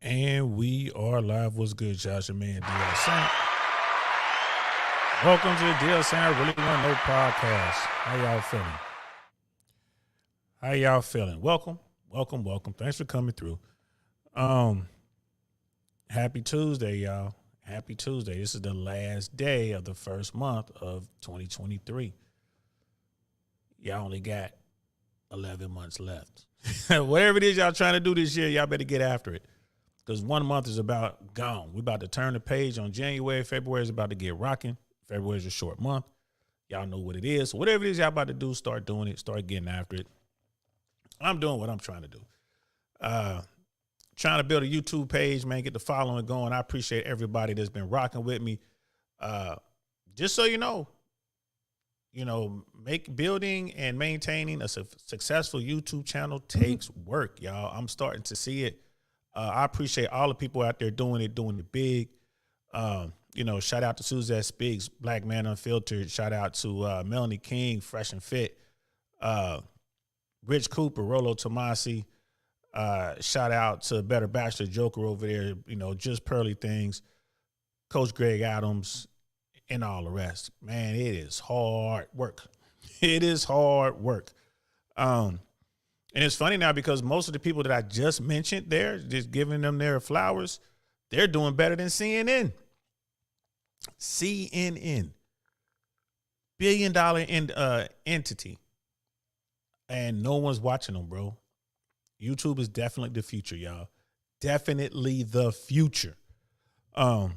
And we are live. What's good, Josh? Your man, DL Saint. Welcome to the DL Saint I Really Want to Know podcast. How y'all feeling? Welcome. Thanks for coming through. Happy Tuesday, y'all. Happy Tuesday. This is the last day of the first month of 2023. Y'all only got 11 months left. Whatever it is y'all trying to do this year, y'all better get after it. Because 1 month is about gone. We're about to turn the page on January. February is about to get rocking. February is a short month. Y'all know what it is. So whatever it is y'all about to do, start doing it. Start getting after it. I'm doing what I'm trying to do. Trying to build a YouTube page, man, get the following going. I appreciate everybody that's been rocking with me. Just so you know, building and maintaining a successful YouTube channel takes work, y'all. I'm starting to see it. I appreciate all the people out there doing it big. Shout out to Suzette Speaks, Black Man Unfiltered. Shout out to Melanie King, Fresh and Fit. Rich Cooper, Rolo Tomasi. Shout out to Better Bachelor Joker over there, Just Pearly Things, Coach Greg Adams, and all the rest. Man, it is hard work. It is hard work. And it's funny now because most of the people that I just mentioned there, just giving them their flowers, they're doing better than CNN. CNN. Billion-dollar entity. And no one's watching them, bro. YouTube is definitely the future, y'all. Definitely the future. I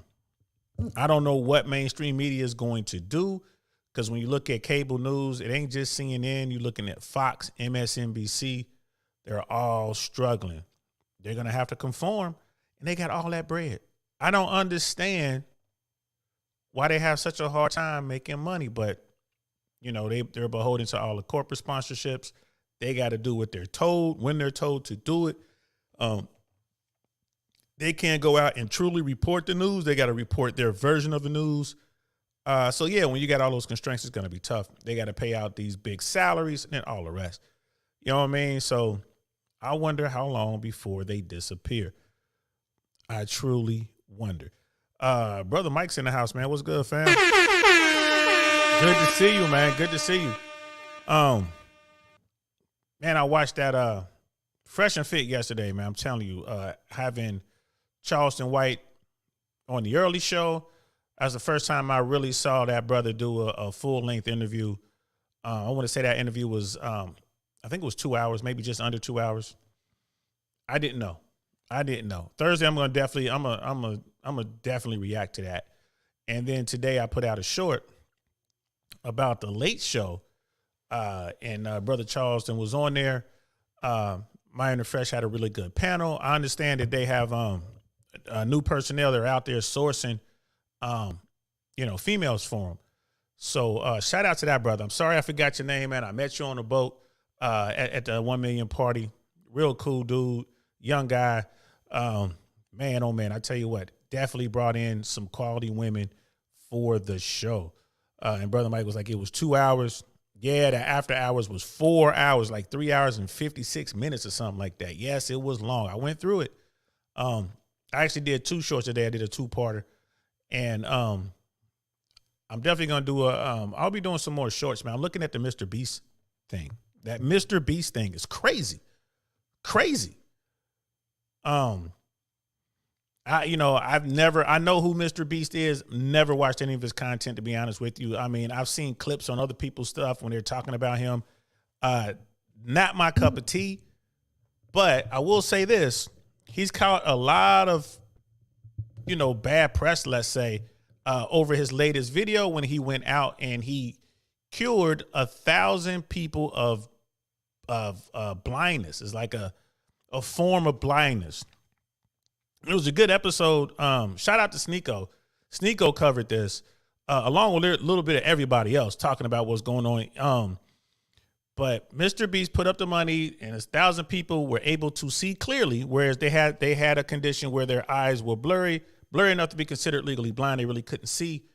don't know what mainstream media is going to do because when you look at cable news, it ain't just CNN. You're looking at Fox, MSNBC. They're all struggling. They're going to have to conform, and they got all that bread. I don't understand why they have such a hard time making money, but, they're beholden to all the corporate sponsorships. They got to do what they're told when they're told to do it. They can't go out and truly report the news. They got to report their version of the news. So, when you got all those constraints, it's going to be tough. They got to pay out these big salaries and all the rest. You know what I mean? So I wonder how long before they disappear. I truly wonder. Brother Mike's in the house, man. What's good, fam? Good to see you, man. Good to see you. Man, I watched that Fresh and Fit yesterday, man. I'm telling you, having Charleston White on the early show, that's the first time I really saw that brother do a full-length interview. I want to say that interview was, I think it was 2 hours, maybe just under 2 hours. I didn't know. Thursday, I'm gonna definitely react to that. And then today, I put out a short about the Late Show. And Brother Charleston was on there. Myron and Fresh had a really good panel. I understand that they have new personnel that are out there sourcing, females for them. So shout out to that brother. I'm sorry I forgot your name, man. I met you on a boat at the 1 million party. Real cool dude, young guy. Man, oh man, I tell you what, definitely brought in some quality women for the show. And Brother Mike was like, it was 2 hours. Yeah, the after hours was 4 hours, like 3 hours and 56 minutes or something like that. Yes, it was long. I went through it. I actually did 2 shorts today. I did a 2-parter. And I'm definitely going to do I'll be doing some more shorts, man. I'm looking at the Mr. Beast thing. That Mr. Beast thing is crazy. Crazy. I know who Mr. Beast is, never watched any of his content, to be honest with you. I mean, I've seen clips on other people's stuff when they're talking about him. Not my cup of tea, but I will say this. He's caught a lot of, bad press, let's say, over his latest video when he went out and he cured 1,000 people of blindness. It's like a form of blindness. It was a good episode. Shout out to Sneeko. Sneeko covered this along with a little bit of everybody else talking about what's going on. But Mr. Beast put up the money and 1,000 people were able to see clearly, whereas they had a condition where their eyes were blurry enough to be considered legally blind. They really couldn't see.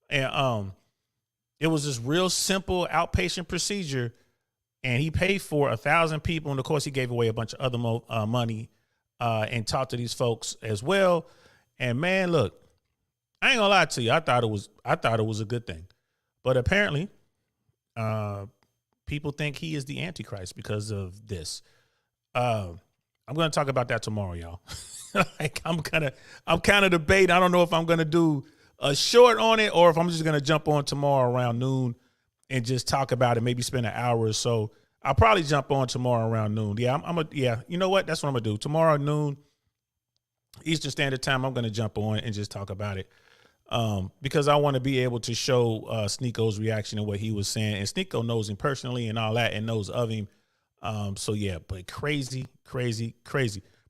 And it was this real simple outpatient procedure, and he paid for 1,000 people. And of course, he gave away a bunch of other money and talk to these folks as well. And man, look, I ain't gonna lie to you. I thought it was a good thing, but apparently, people think he is the Antichrist because of this. I'm gonna talk about that tomorrow, y'all. Like I'm kind of debating. I don't know if I'm gonna do a short on it or if I'm just gonna jump on tomorrow around noon and just talk about it. Maybe spend an hour or so. I'll probably jump on tomorrow around noon. Yeah, you know what? That's what I'm gonna do. Tomorrow noon, Eastern Standard Time, I'm gonna jump on and just talk about it. Because I want to be able to show Sneako's reaction and what he was saying. And Sneako knows him personally and all that and knows of him. So, yeah, but crazy.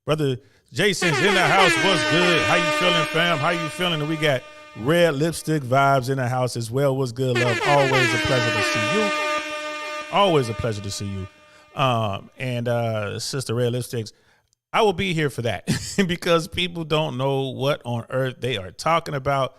Brother Jason's in the house. What's good? How you feeling, fam? How you feeling? And we got Red Lipstick Vibes in the house as well. What's good, love? Always a pleasure to see you. Always a pleasure to see you. And Sister Red Lipsticks, I will be here for that because people don't know what on earth they are talking about.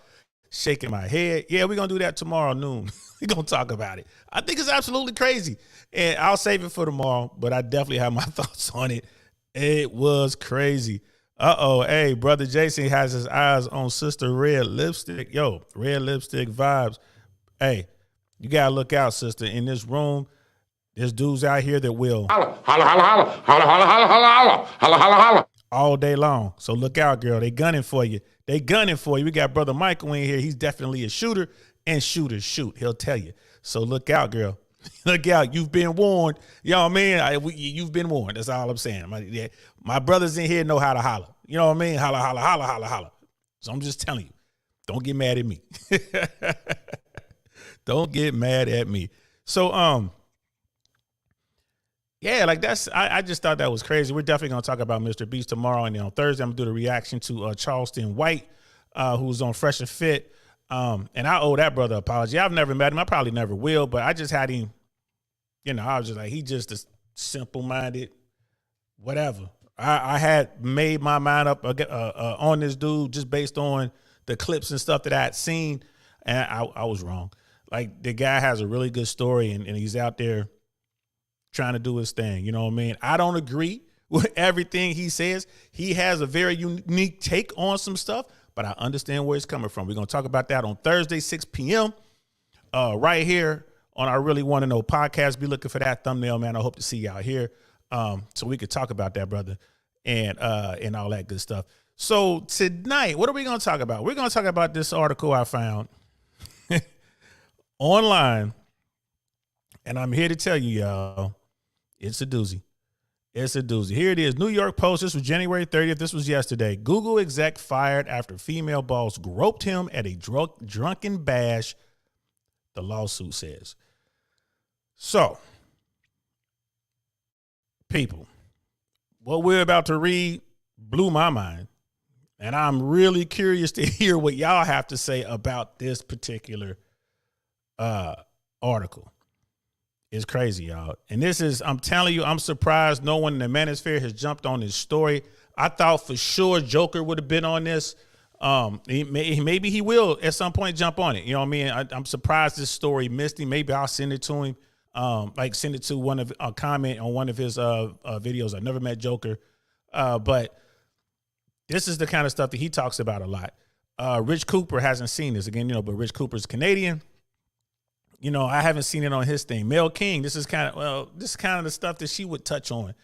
Shaking my head. Yeah, we're going to do that tomorrow noon. We're going to talk about it. I think it's absolutely crazy. And I'll save it for tomorrow, but I definitely have my thoughts on it. It was crazy. Hey, Brother Jason has his eyes on Sister Red Lipstick. Yo, Red Lipstick Vibes. Hey, you got to look out, sister. In this room, there's dudes out here that will holla, holla, holla, holla, holla, holla, holla, holla, holla, holla, holla, all day long. So look out, girl. They gunning for you. We got Brother Michael in here. He's definitely a shooter, and shooters shoot. He'll tell you. So look out, girl. Look out. You've been warned. You know what I mean? You've been warned. That's all I'm saying. My brothers in here know how to holler. You know what I mean? Holla, holla, holla, holla, holla. So I'm just telling you, don't get mad at me. Don't get mad at me. So, yeah, like I just thought that was crazy. We're definitely going to talk about Mr. Beast tomorrow. And then on Thursday, I'm going to do the reaction to Charleston White, who's on Fresh and Fit. And I owe that brother an apology. I've never met him. I probably never will, but I just had him, I was just like, he just a simple-minded, whatever. I had made my mind up on this dude just based on the clips and stuff that I had seen, and I was wrong. Like, the guy has a really good story, and he's out there trying to do his thing. You know what I mean? I don't agree with everything he says. He has a very unique take on some stuff, but I understand where it's coming from. We're going to talk about that on Thursday, 6 p.m. Right here on our Really Want to Know podcast. Be looking for that thumbnail, man. I hope to see y'all here so we could talk about that, brother, and all that good stuff. So tonight, what are we going to talk about? We're going to talk about this article I found online, and I'm here to tell you, y'all, it's a doozy. It's a doozy. Here it is. New York Post. This was January 30th. This was yesterday. Google exec fired after female boss groped him at a drunken bash, the lawsuit says. So, people, what we're about to read blew my mind. And I'm really curious to hear what y'all have to say about this particular article. It's crazy, y'all. And this is, I'm telling you, I'm surprised no one in the manosphere has jumped on this story. I thought for sure Joker would have been on this. Maybe he will at some point jump on it. You know what I mean? I'm surprised this story missed him. Maybe I'll send it to him. Send it to one of a comment on one of his videos. I never met Joker. But this is the kind of stuff that he talks about a lot. Rich Cooper hasn't seen this again, but Rich Cooper's Canadian. I haven't seen it on his thing. Mel King, this is kind of the stuff that she would touch on.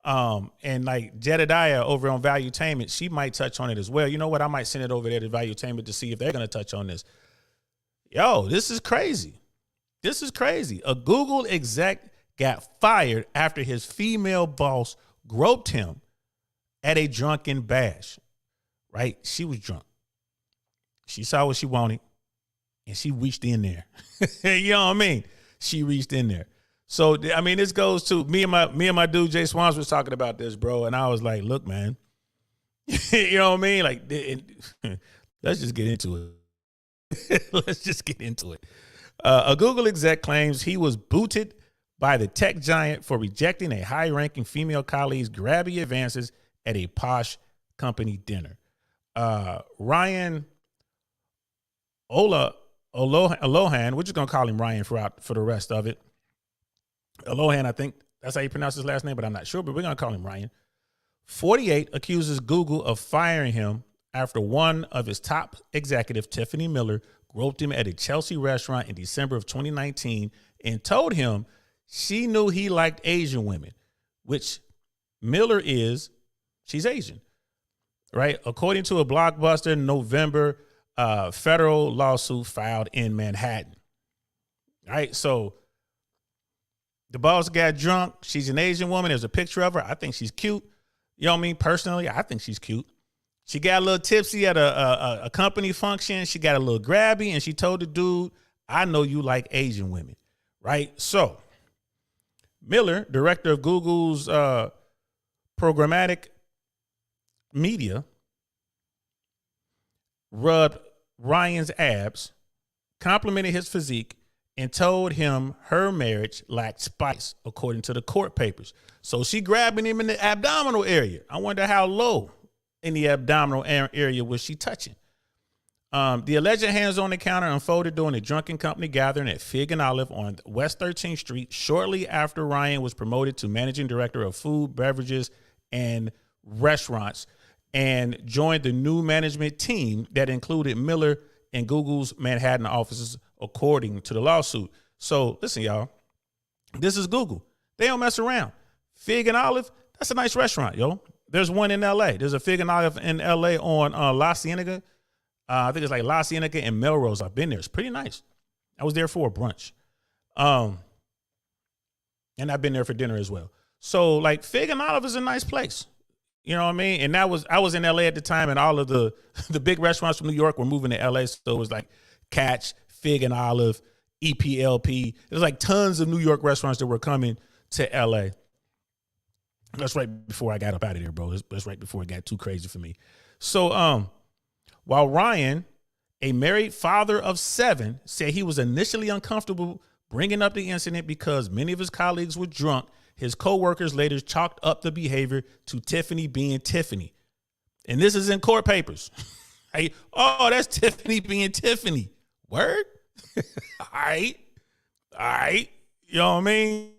And like Jedediah over on Valuetainment, she might touch on it as well. You know what? I might send it over there to Valuetainment to see if they're going to touch on this. Yo, this is crazy. This is crazy. A Google exec got fired after his female boss groped him at a drunken bash, right? She was drunk. She saw what she wanted. And she reached in there. You know what I mean? She reached in there. So, I mean, this goes to me and my dude, Jay Swans, was talking about this, bro. And I was like, look, man, you know what I mean? Like, let's just get into it. Let's just get into it. A Google exec claims he was booted by the tech giant for rejecting a high-ranking female colleague's grabby advances at a posh company dinner. Ryan Olohan, we're just going to call him Ryan for the rest of it. Olohan, I think that's how you pronounce his last name, but I'm not sure. But we're going to call him Ryan. 48 accuses Google of firing him after one of his top executives, Tiffany Miller, groped him at a Chelsea restaurant in December of 2019 and told him she knew he liked Asian women, which Miller she's Asian, right? According to a Blockbuster November federal lawsuit filed in Manhattan, right? So the boss got drunk. She's an Asian woman. There's a picture of her. I think she's cute. You know what I mean? Personally, I think she's cute. She got a little tipsy at a company function. She got a little grabby, and she told the dude, I know you like Asian women, right? So Miller, director of Google's programmatic media, rubbed Ryan's abs, complimented his physique, and told him her marriage lacked spice, according to the court papers. So she grabbing him in the abdominal area. I wonder how low in the abdominal area was she touching. The alleged hands-on encounter unfolded during a drunken company gathering at Fig and Olive on West 13th Street shortly after Ryan was promoted to managing director of food, beverages, and restaurants and joined the new management team that included Miller and Google's Manhattan offices, according to the lawsuit. So listen, y'all, this is Google. They don't mess around. Fig and Olive, that's a nice restaurant, yo. There's one in LA. There's a Fig and Olive in LA on La Cienega. I think it's like La Cienega and Melrose. I've been there. It's pretty nice. I was there for a brunch. And I've been there for dinner as well. So like Fig and Olive is a nice place. You know what I mean? And I was in LA at the time, and all of the big restaurants from New York were moving to LA. So it was like Catch, Fig and Olive, EPLP. There's like tons of New York restaurants that were coming to LA. That's right before I got up out of there, bro. That's right before it got too crazy for me. So while Ryan, a married father of 7, said he was initially uncomfortable bringing up the incident because many of his colleagues were drunk, his coworkers later chalked up the behavior to Tiffany being Tiffany. And this is in court papers. Hey, oh, that's Tiffany being Tiffany. Word? All right. You know what I mean?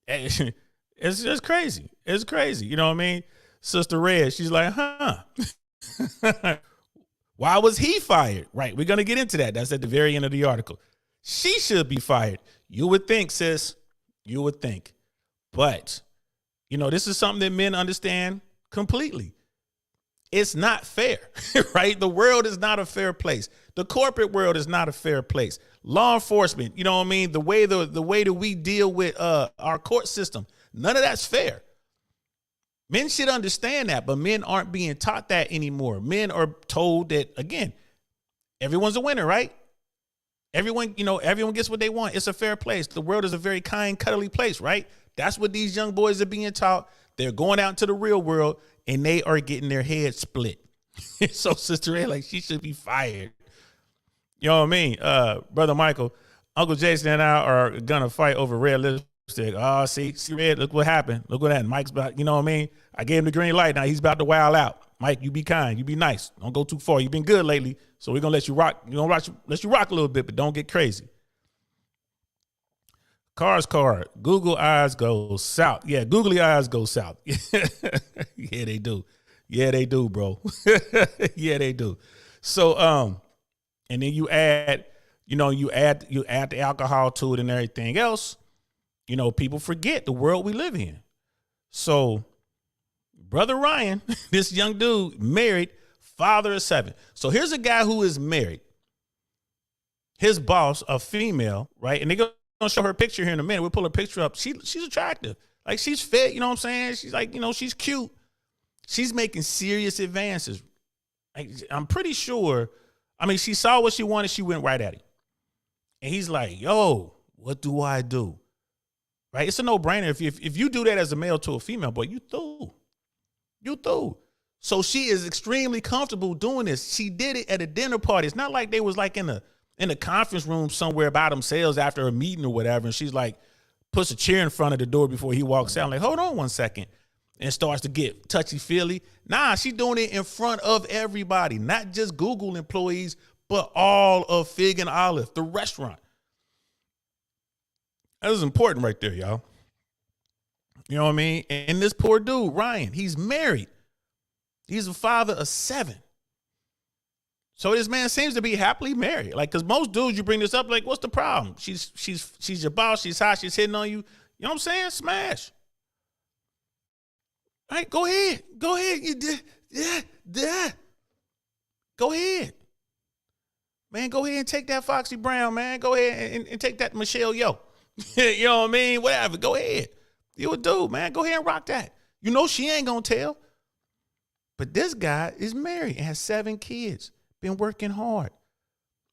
It's just crazy. It's crazy. You know what I mean? Sister Red, she's like, why was he fired? Right. We're going to get into that. That's at the very end of the article. She should be fired. You would think, sis. You would think. But, you know, this is something that men understand completely. It's not fair, right? The world is not a fair place. The corporate world is not a fair place. Law enforcement, you know what I mean? The way that we deal with our court system, none of that's fair. Men should understand that, but men aren't being taught that anymore. Men are told that, again, everyone's a winner, right? Everyone gets what they want. It's a fair place. The world is a very kind, cuddly place, right? That's what these young boys are being taught. They're going out into the real world, and they are getting their heads split. So Sister Red, like, she should be fired. You know what I mean? Brother Michael, Uncle Jason and I are going to fight over red lipstick. Oh, see, Red, look what happened. Look what happened. Mike's about, you know what I mean? I gave him the green light. Now he's about to wild out. Mike, you be kind. You be nice. Don't go too far. You've been good lately, so we're going to let you rock. Let you rock a little bit, but don't get crazy. Cars card. Google eyes go south. Yeah, googly eyes go south. Yeah, they do. Yeah, they do, bro. Yeah, they do. So, and then you add the alcohol to it and everything else. You know, people forget the world we live in. So, Brother Ryan, this young dude, married, father of 7. So here's a guy who is married. His boss, a female, right? And they're going to show her picture here in a minute. We'll pull her picture up. She's attractive. Like, she's fit, you know what I'm saying? She's like, she's cute. She's making serious advances. I'm pretty sure, she saw what she wanted. She went right at him. And he's like, yo, what do I do? Right? It's a no-brainer. If you do that as a male to a female, boy, you through. You through. So she is extremely comfortable doing this. She did it at a dinner party. It's not like they was like in a conference room somewhere by themselves after a meeting or whatever. And she's like, puts a chair in front of the door before he walks out. I'm like, hold on one second. And starts to get touchy-feely. Nah, she's doing it in front of everybody, not just Google employees, but all of Fig and Olive, the restaurant. That is important right there, y'all. You know what I mean? And this poor dude, Ryan, he's married. He's a father of 7. So this man seems to be happily married. Like, because most dudes, you bring this up, like, what's the problem? She's your boss. She's hot. She's hitting on you. You know what I'm saying? Smash. All right, go ahead. Go ahead. Go ahead. Man, go ahead and take that Foxy Brown, man. Go ahead and take that Michelle Yeoh. You know what I mean? Whatever. Go ahead. You a dude, man. Go ahead and rock that. You know she ain't going to tell. But this guy is married and has 7 kids. Been working hard.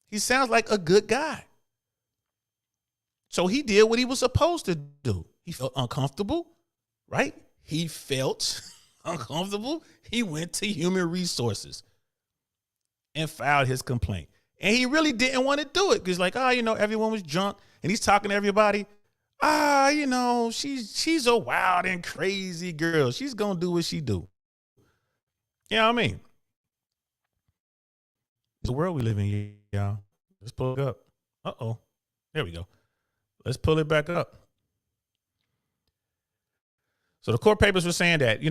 He sounds like a good guy. So he did what he was supposed to do. He felt uncomfortable, right? He felt uncomfortable. He went to Human Resources and filed his complaint. And he really didn't want to do it because, like, everyone was drunk. And he's talking to everybody. She's a wild and crazy girl. She's going to do what she do. You know what I mean? The world we live in, y'all. Let's pull it up. Uh-oh. There we go. Let's pull it back up. So the court papers were saying that,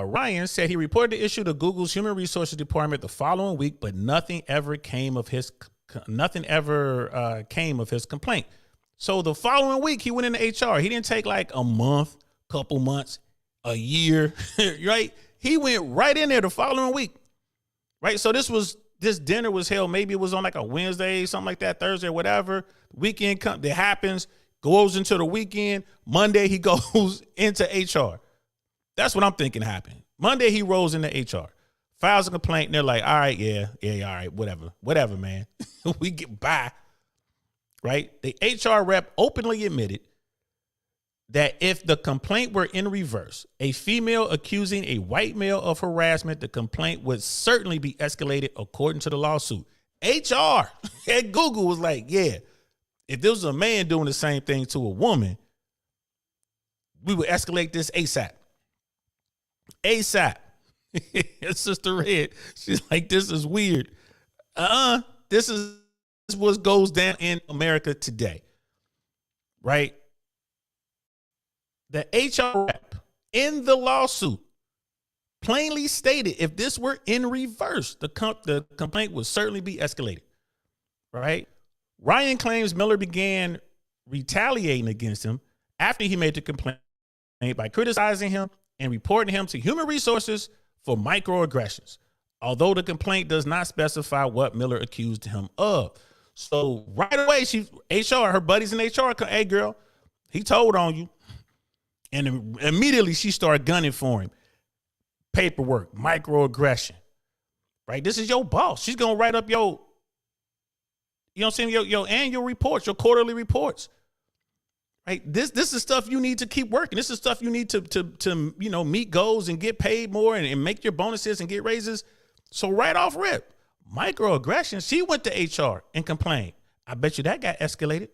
Ryan said he reported the issue to Google's Human Resources Department the following week, but nothing ever came of his complaint. So the following week, he went into HR. He didn't take like a month, couple months, a year, right? He went right in there the following week, right? So this dinner was held. Maybe it was on like a Wednesday, something like that, Thursday, whatever. Weekend that happens, goes into the weekend. Monday, he goes into HR. That's what I'm thinking happened. Monday, he rolls into HR, files a complaint, and they're like, all right, yeah, all right, whatever, man. We get by, right? The HR rep openly admitted that if the complaint were in reverse, a female accusing a white male of harassment, the complaint would certainly be escalated according to the lawsuit. HR at Google was like, yeah, if there was a man doing the same thing to a woman, we would escalate this ASAP. ASAP. Sister Red, she's like, this is weird. This is what goes down in America today, right? The HR rep in the lawsuit plainly stated if this were in reverse, the complaint would certainly be escalated, right? Ryan claims Miller began retaliating against him after he made the complaint by criticizing him and reporting him to Human Resources for microaggressions, although the complaint does not specify what Miller accused him of. So right away, her buddies in HR, hey girl, he told on you. And immediately she started gunning for him. Paperwork, microaggression, right? This is your boss. She's going to write up your annual reports, your quarterly reports, right? This is stuff you need to keep working. This is stuff you need to meet goals and get paid more and make your bonuses and get raises. So right off rip, microaggression, she went to HR and complained. I bet you that got escalated.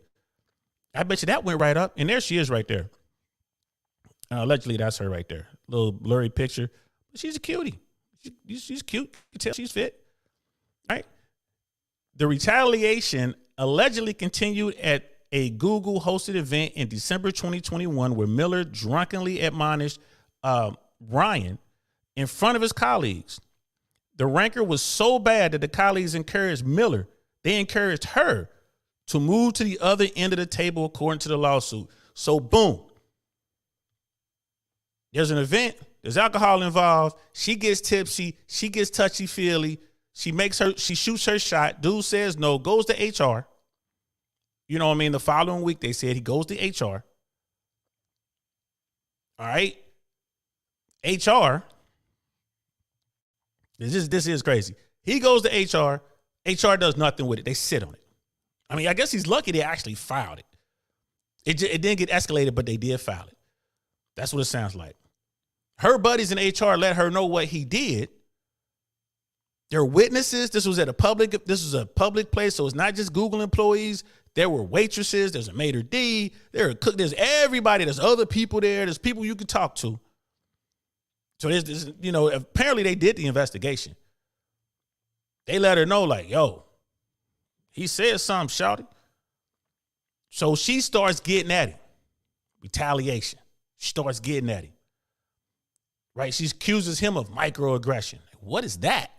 I bet you that went right up. And there she is right there. Allegedly, that's her right there. Little blurry picture. But she's a cutie. She's cute. You can tell she's fit. Right? The retaliation allegedly continued at a Google-hosted event in December 2021 where Miller drunkenly admonished Ryan in front of his colleagues. The rancor was so bad that the colleagues encouraged Miller. They encouraged her to move to the other end of the table according to the lawsuit. So, boom. There's an event, there's alcohol involved. She gets tipsy, she gets touchy-feely. She shoots her shot. Dude says no, goes to HR. You know what I mean? The following week, they said he goes to HR. All right. HR. This is crazy. He goes to HR. HR does nothing with it. They sit on it. I mean, I guess he's lucky they actually filed it. It didn't get escalated, but they did file it. That's what it sounds like. Her buddies in HR let her know what he did. There are witnesses. This was a public place, so it's not just Google employees. There were waitresses. There's a maitre d'. There's everybody. There's other people there. There's people you can talk to. So there's apparently they did the investigation. They let her know, like, yo, he said something, shouted. So she starts getting at him. Retaliation. She starts getting at him. Right? She accuses him of microaggression. What is that?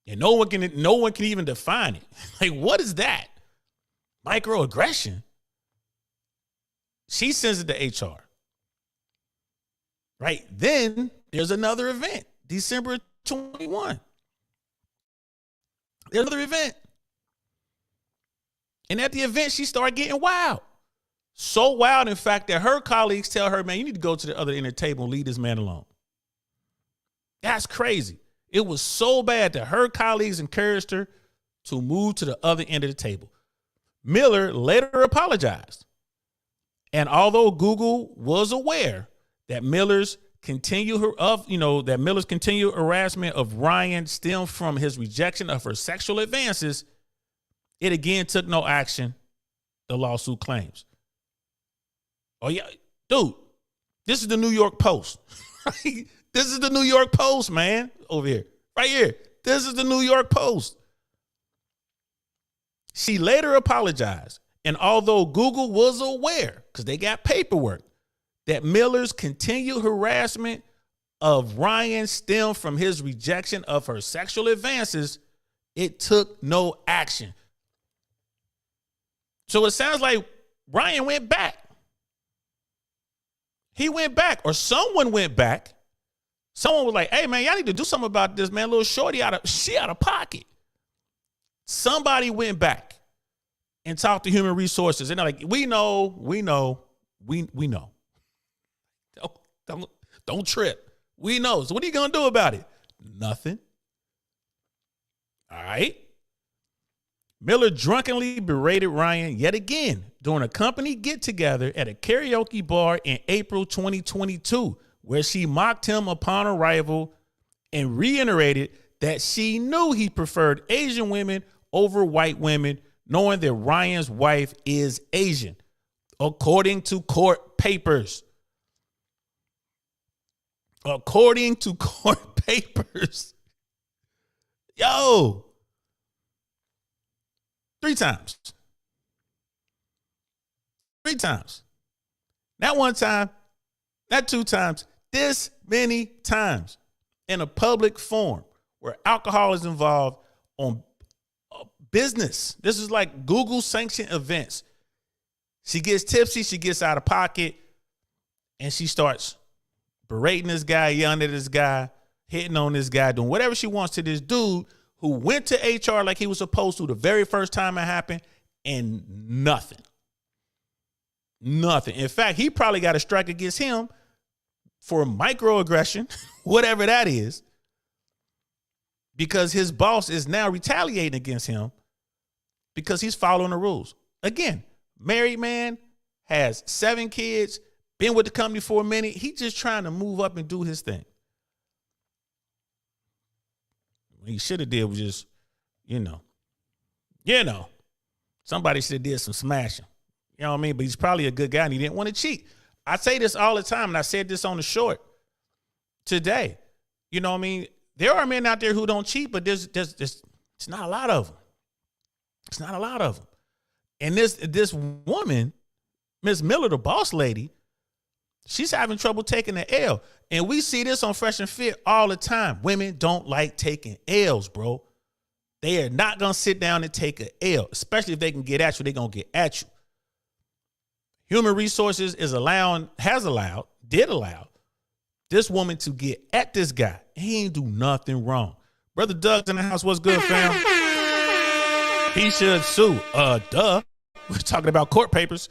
And no one can even define it. Like, what is that? Microaggression? She sends it to HR. Right? Then there's another event, December 21. There's another event. And at the event, she started getting wild. So wild, in fact, that her colleagues tell her, man, you need to go to the other end of the table and leave this man alone. That's crazy. It was so bad that her colleagues encouraged her to move to the other end of the table. Miller later apologized. And although Google was aware that Miller's continued harassment of Ryan stemmed from his rejection of her sexual advances, it again took no action, the lawsuit claims. Oh, yeah, dude, this is the New York Post. This is the New York Post, man, over here. Right here. This is the New York Post. She later apologized. And although Google was aware, because they got paperwork, that Miller's continued harassment of Ryan stemmed from his rejection of her sexual advances, it took no action. So it sounds like Ryan went back. He went back, or someone went back. Someone was like, hey, man, y'all need to do something about this, man. Little shorty out of pocket. Somebody went back and talked to human resources. And they're like, we know. Don't trip. We know. So what are you going to do about it? Nothing. All right. Miller drunkenly berated Ryan yet again during a company get-together at a karaoke bar in April 2022, where she mocked him upon arrival and reiterated that she knew he preferred Asian women over white women, knowing that Ryan's wife is Asian, according to court papers. According to court papers. Yo. 3 times. 3 times. Not 1 time, not 2 times, this many times in a public forum where alcohol is involved on business. This is like Google sanctioned events. She gets tipsy, she gets out of pocket, and she starts berating this guy, yelling at this guy, hitting on this guy, doing whatever she wants to this dude who went to HR like he was supposed to the very first time it happened, and nothing. Nothing. In fact, he probably got a strike against him for microaggression, whatever that is, because his boss is now retaliating against him because he's following the rules. Again, married man, has 7 kids, been with the company for a minute. He's just trying to move up and do his thing. What he should have did was just, somebody should have did some smashing. You know what I mean? But he's probably a good guy and he didn't want to cheat. I say this all the time, and I said this on the short today. You know what I mean? There are men out there who don't cheat, but there's it's not a lot of them. It's not a lot of them. And this woman, Miss Miller, the boss lady, she's having trouble taking the L. And we see this on Fresh and Fit all the time. Women don't like taking L's, bro. They are not going to sit down and take an L, especially if they can get at you. They're going to get at you. Human Resources did allow this woman to get at this guy. He ain't do nothing wrong. Brother Doug's in the house. What's good, fam? He should sue. Duh. We're talking about court papers.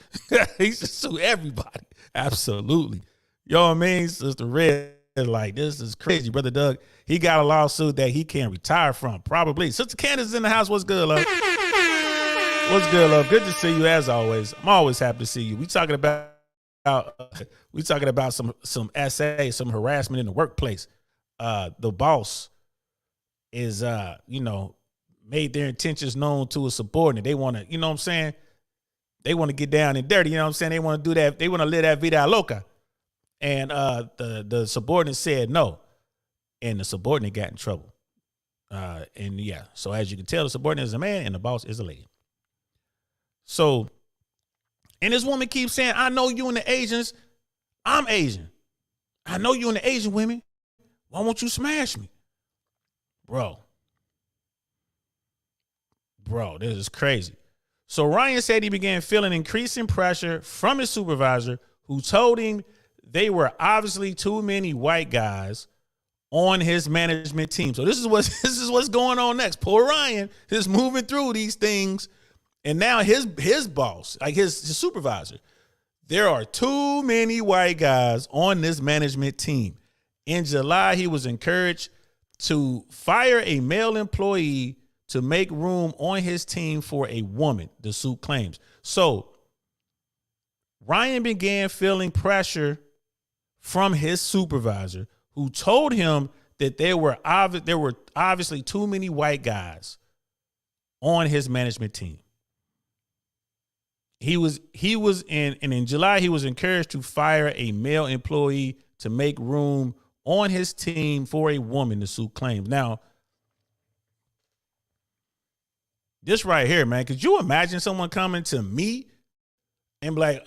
He should sue everybody. Absolutely. You know what I mean? Sister Red is like, this is crazy. Brother Doug, he got a lawsuit that he can't retire from, probably. Sister Candace in the house. What's good, love? What's good, love? Good to see you as always. I'm always happy to see you. We talking about some SA, some harassment in the workplace. The boss is made their intentions known to a subordinate. They want to, you know what I'm saying? They want to get down and dirty, you know what I'm saying? They want to do that. They want to live that vida loca. And the subordinate said no. And the subordinate got in trouble. So as you can tell, the subordinate is a man and the boss is a lady. So, and this woman keeps saying, I know you and the Asians I'm Asian. I know you and the Asian women. Why won't you smash me? Bro, this is crazy. So Ryan said he began feeling increasing pressure from his supervisor, who told him they were obviously too many white guys on his management team. So this is what's going on next. Poor Ryan is moving through these things, and now his boss, like his supervisor, there are too many white guys on this management team. In July, he was encouraged to fire a male employee to make room on his team for a woman, the suit claims. So Ryan began feeling pressure from his supervisor, who told him that there were obviously too many white guys on his management team. In July, he was encouraged to fire a male employee to make room on his team for a woman, the suit claims. Now, this right here, man, could you imagine someone coming to me and be like,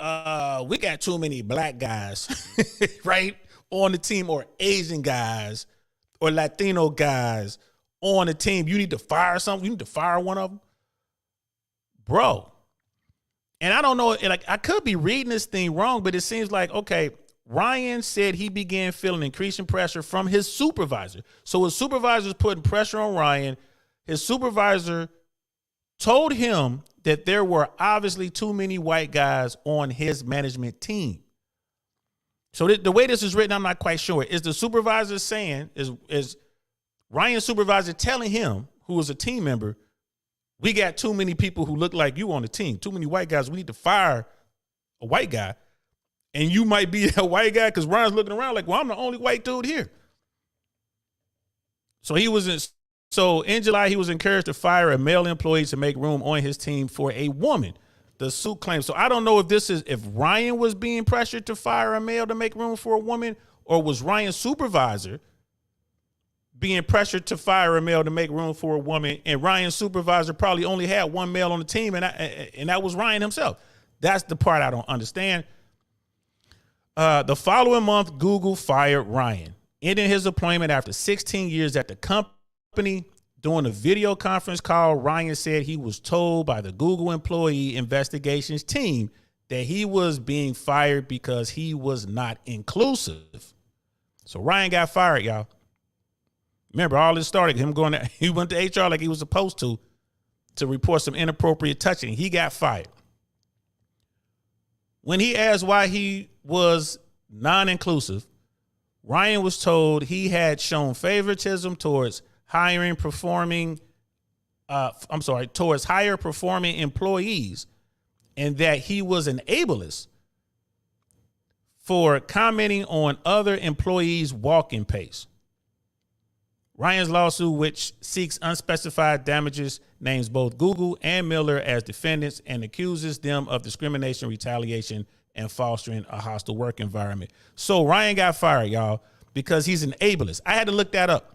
we got too many black guys, right, on the team, or Asian guys or Latino guys on the team. You need to fire something. You need to fire one of them. Bro. And I don't know, like, I could be reading this thing wrong, but it seems like, okay, Ryan said he began feeling increasing pressure from his supervisor. So his supervisor's putting pressure on Ryan. His supervisor told him that there were obviously too many white guys on his management team. So the way this is written, I'm not quite sure. Is the supervisor saying, is Ryan's supervisor telling him, who is a team member, we got too many people who look like you on the team, too many white guys, we need to fire a white guy, and you might be a white guy, because Ryan's looking around like, well, I'm the only white dude here. So in July, he was encouraged to fire a male employee to make room on his team for a woman, the suit claims. So I don't know if Ryan was being pressured to fire a male to make room for a woman, or was Ryan's supervisor being pressured to fire a male to make room for a woman, and Ryan's supervisor probably only had one male on the team, and that was Ryan himself. That's the part I don't understand. The following month, Google fired Ryan, ending his employment after 16 years at the company. During a video conference call, Ryan said he was told by the Google employee investigations team that he was being fired because he was not inclusive. So Ryan got fired, y'all. Remember, all this started him he went to HR like he was supposed to report some inappropriate touching. He got fired. When he asked why he was non-inclusive, Ryan was told he had shown favoritism towards higher performing employees, and that he was an ableist for commenting on other employees' walking pace. Ryan's lawsuit, which seeks unspecified damages, names both Google and Miller as defendants and accuses them of discrimination, retaliation, and fostering a hostile work environment. So Ryan got fired, y'all, because he's an ableist. I had to look that up.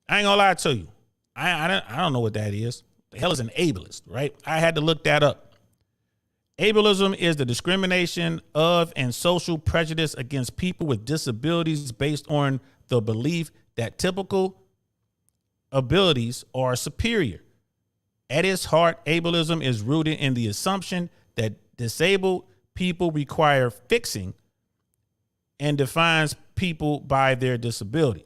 I ain't gonna lie to you. I don't know what that is. The hell is an ableist, right? I had to look that up. Ableism is the discrimination of and social prejudice against people with disabilities based on the belief that typical abilities are superior. At its heart, ableism is rooted in the assumption that disabled people require fixing and defines people by their disability.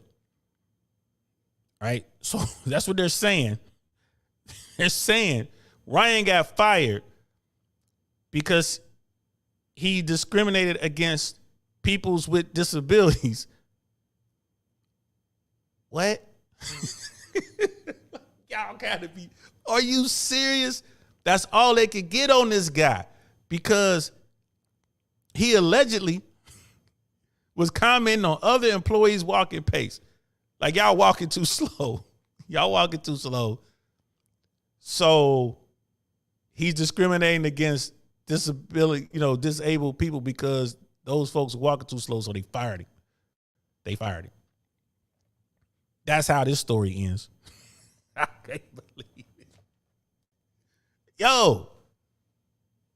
Right? So that's what they're saying. They're saying Ryan got fired because he discriminated against peoples with disabilities. What? Y'all gotta be, are you serious? That's all they could get on this guy, because he allegedly was commenting on other employees' walking pace. Like, y'all walking too slow. Y'all walking too slow. So he's discriminating against disabled people because those folks are walking too slow, so they fired him. They fired him. That's how this story ends. I can't believe it. Yo,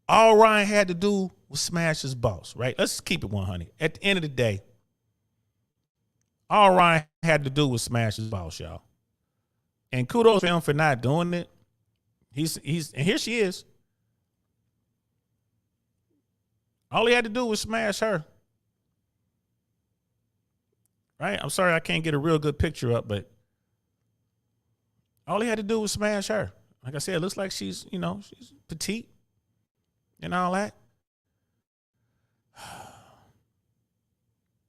all Ryan had to do with Smash's boss, right? Let's keep it 100. At the end of the day, all Ryan had to do was smash his boss, y'all. And kudos for him for not doing it. He's and here she is. All he had to do was smash her. Right? I'm sorry I can't get a real good picture up, but all he had to do was smash her. Like I said, it looks like she's petite and all that.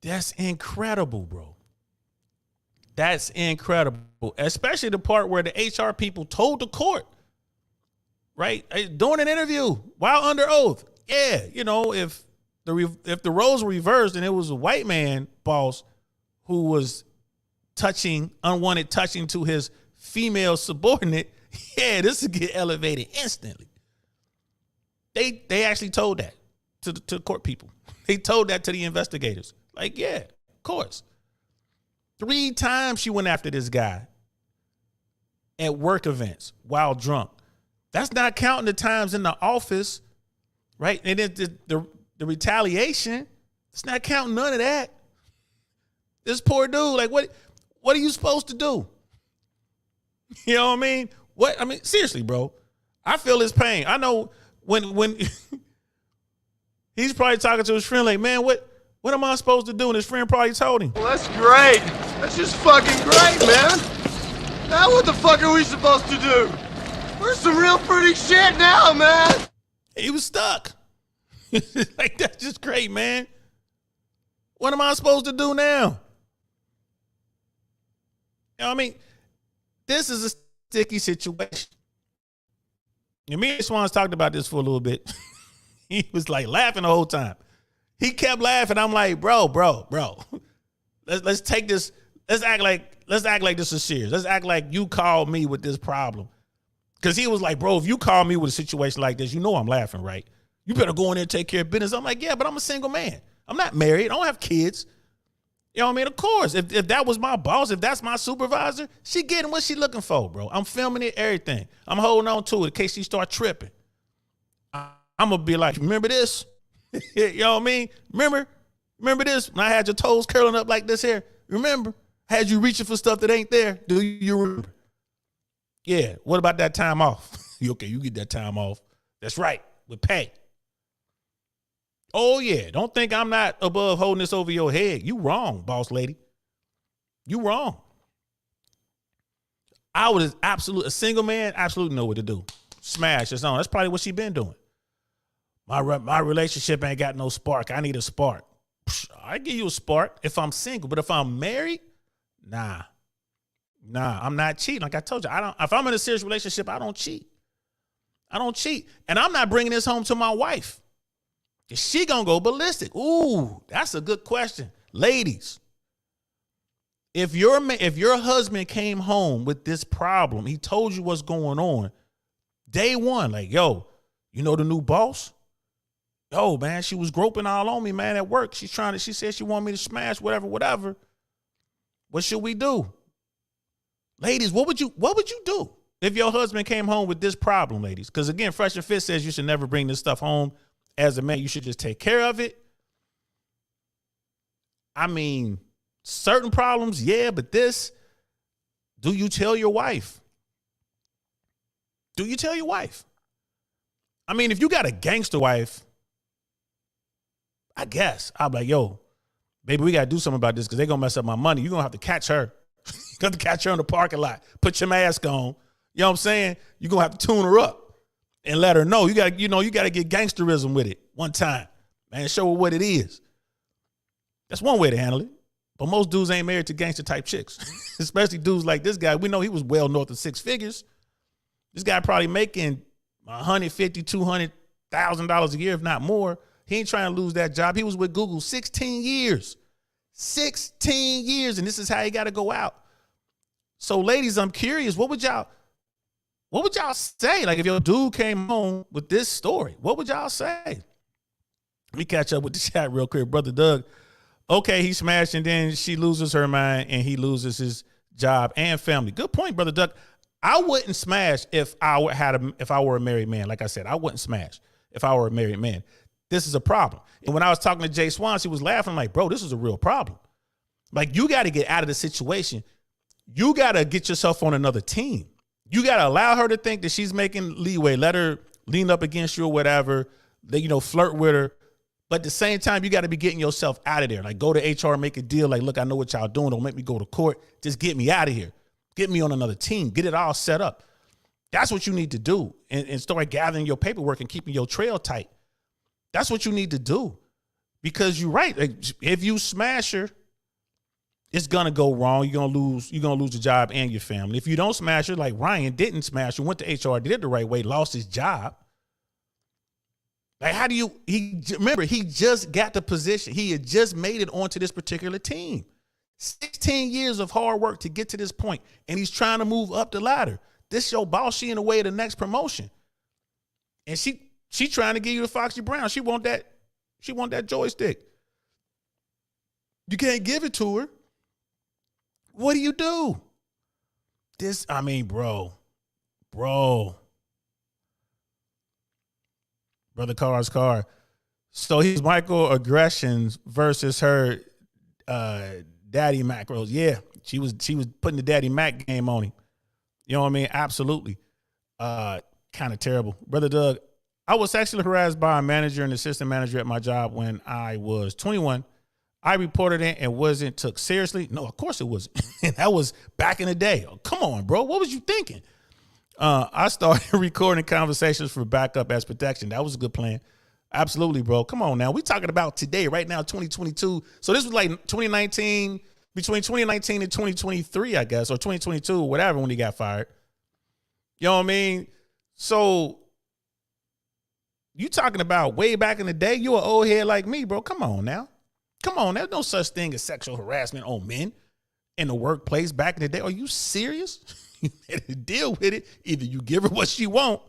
That's incredible, bro. That's incredible. Especially the part where the HR people told the court, right? During an interview while under oath. Yeah, if the roles were reversed and it was a white man boss who was unwanted touching to his female subordinate, yeah, this would get elevated instantly. They actually told that to the court people. They told that to the investigators. Like, yeah, of course. 3 times she went after this guy at work events while drunk. That's not counting the times in the office, right? And then the retaliation, it's not counting none of that. This poor dude, like, what are you supposed to do? You know what I mean? Seriously, bro. I feel his pain. I know when he's probably talking to his friend like, man, what am I supposed to do? And his friend probably told him. Well, that's great. That's just fucking great, man. Now what the fuck are we supposed to do? We're some real pretty shit now, man. He was stuck. Like, that's just great, man. What am I supposed to do now? You know what I mean? This is a sticky situation. And me and Swans talked about this for a little bit. He was like laughing the whole time. He kept laughing. I'm like, bro. Let's take this. Let's act like this is serious. Let's act like you called me with this problem. Because he was like, bro, if you call me with a situation like this, I'm laughing, right? You better go in there and take care of business. I'm like, yeah, but I'm a single man. I'm not married. I don't have kids. You know what I mean? Of course, if that was my boss, if that's my supervisor, she getting what she looking for, bro. I'm filming it, everything. I'm holding on to it in case she start tripping. I'm going to be like, remember this? You know what I mean? Remember this? When I had your toes curling up like this here? Remember? Had you reaching for stuff that ain't there? Do you remember? Yeah. What about that time off? Okay, you get that time off. That's right. With pay. Oh, yeah. Don't think I'm not above holding this over your head. You wrong, boss lady. You wrong. I was a single man, absolutely know what to do. Smash this on. That's probably what she been doing. My relationship ain't got no spark. I need a spark. I give you a spark if I'm single, but if I'm married, nah, I'm not cheating. Like I told you, if I'm in a serious relationship, I don't cheat. And I'm not bringing this home to my wife. Is she gonna go ballistic? Ooh, that's a good question. Ladies, if your husband came home with this problem, he told you what's going on, day one, like, yo, you know the new boss? Yo, man, she was groping all on me, man, at work. She said she wanted me to smash whatever. What should we do? Ladies, what would you do if your husband came home with this problem, ladies? Because again, Fresh and Fit says you should never bring this stuff home. As a man, you should just take care of it. I mean, certain problems, yeah, but this, do you tell your wife? Do you tell your wife? I mean, if you got a gangster wife, I guess I'll be like, yo, baby, we got to do something about this because they're going to mess up my money. You're going to have to catch her. You're going to have to catch her in the parking lot. Put your mask on. You know what I'm saying? You're going to have to tune her up. And let her know you got to get gangsterism with it one time, man. Show her what it is. That's one way to handle it. But most dudes ain't married to gangster type chicks, especially dudes like this guy. We know he was well north of 6 figures. This guy probably making $150,000, $200,000 a year, if not more. He ain't trying to lose that job. He was with Google 16 years, 16 years, and this is how he got to go out. So, ladies, I'm curious, what would y'all say? Like, if your dude came home with this story, what would y'all say? Let me catch up with the chat real quick. Brother Doug, okay, he smashed and then she loses her mind and he loses his job and family. Good point, Brother Doug. I wouldn't smash if I were a married man. Like I said, I wouldn't smash if I were a married man. This is a problem. And when I was talking to Jay Swan, he was laughing. I'm like, bro, this is a real problem. Like, you got to get out of the situation. You got to get yourself on another team. You got to allow her to think that she's making leeway. Let her lean up against you or whatever. Flirt with her. But at the same time, you got to be getting yourself out of there. Like, go to HR, make a deal. Like, look, I know what y'all doing. Don't make me go to court. Just get me out of here. Get me on another team. Get it all set up. That's what you need to do. And start gathering your paperwork and keeping your trail tight. That's what you need to do. Because you're right. Like, if you smash her, it's gonna go wrong. You're gonna lose your job and your family. If you don't smash her, like Ryan didn't smash her, went to HR, did it the right way, lost his job. Like, how do you, remember, he just got the position. He had just made it onto this particular team. 16 years of hard work to get to this point, and he's trying to move up the ladder. This your boss, she in the way of the next promotion. And she trying to give you the Foxy Brown. She want that joystick. You can't give it to her. What do you do? Bro. Brother Carr's car. So he's microaggressions versus her daddy macros. Yeah, she was putting the daddy Mac game on him. You know what I mean? Absolutely. Kind of terrible. Brother Doug, I was sexually harassed by a manager and assistant manager at my job when I was 21. I reported it and wasn't took seriously. No, of course it wasn't. That was back in the day. Oh, come on, bro. What was you thinking? I started recording conversations for backup as protection. That was a good plan. Absolutely, bro. Come on now. We talking about today, right now, 2022. So this was like 2019, between 2019 and 2023, I guess, or 2022, whatever, when he got fired. You know what I mean? So you talking about way back in the day? You an old head like me, bro. Come on now. Come on, there's no such thing as sexual harassment on men in the workplace back in the day. Are you serious? You better deal with it. Either you give her what she want,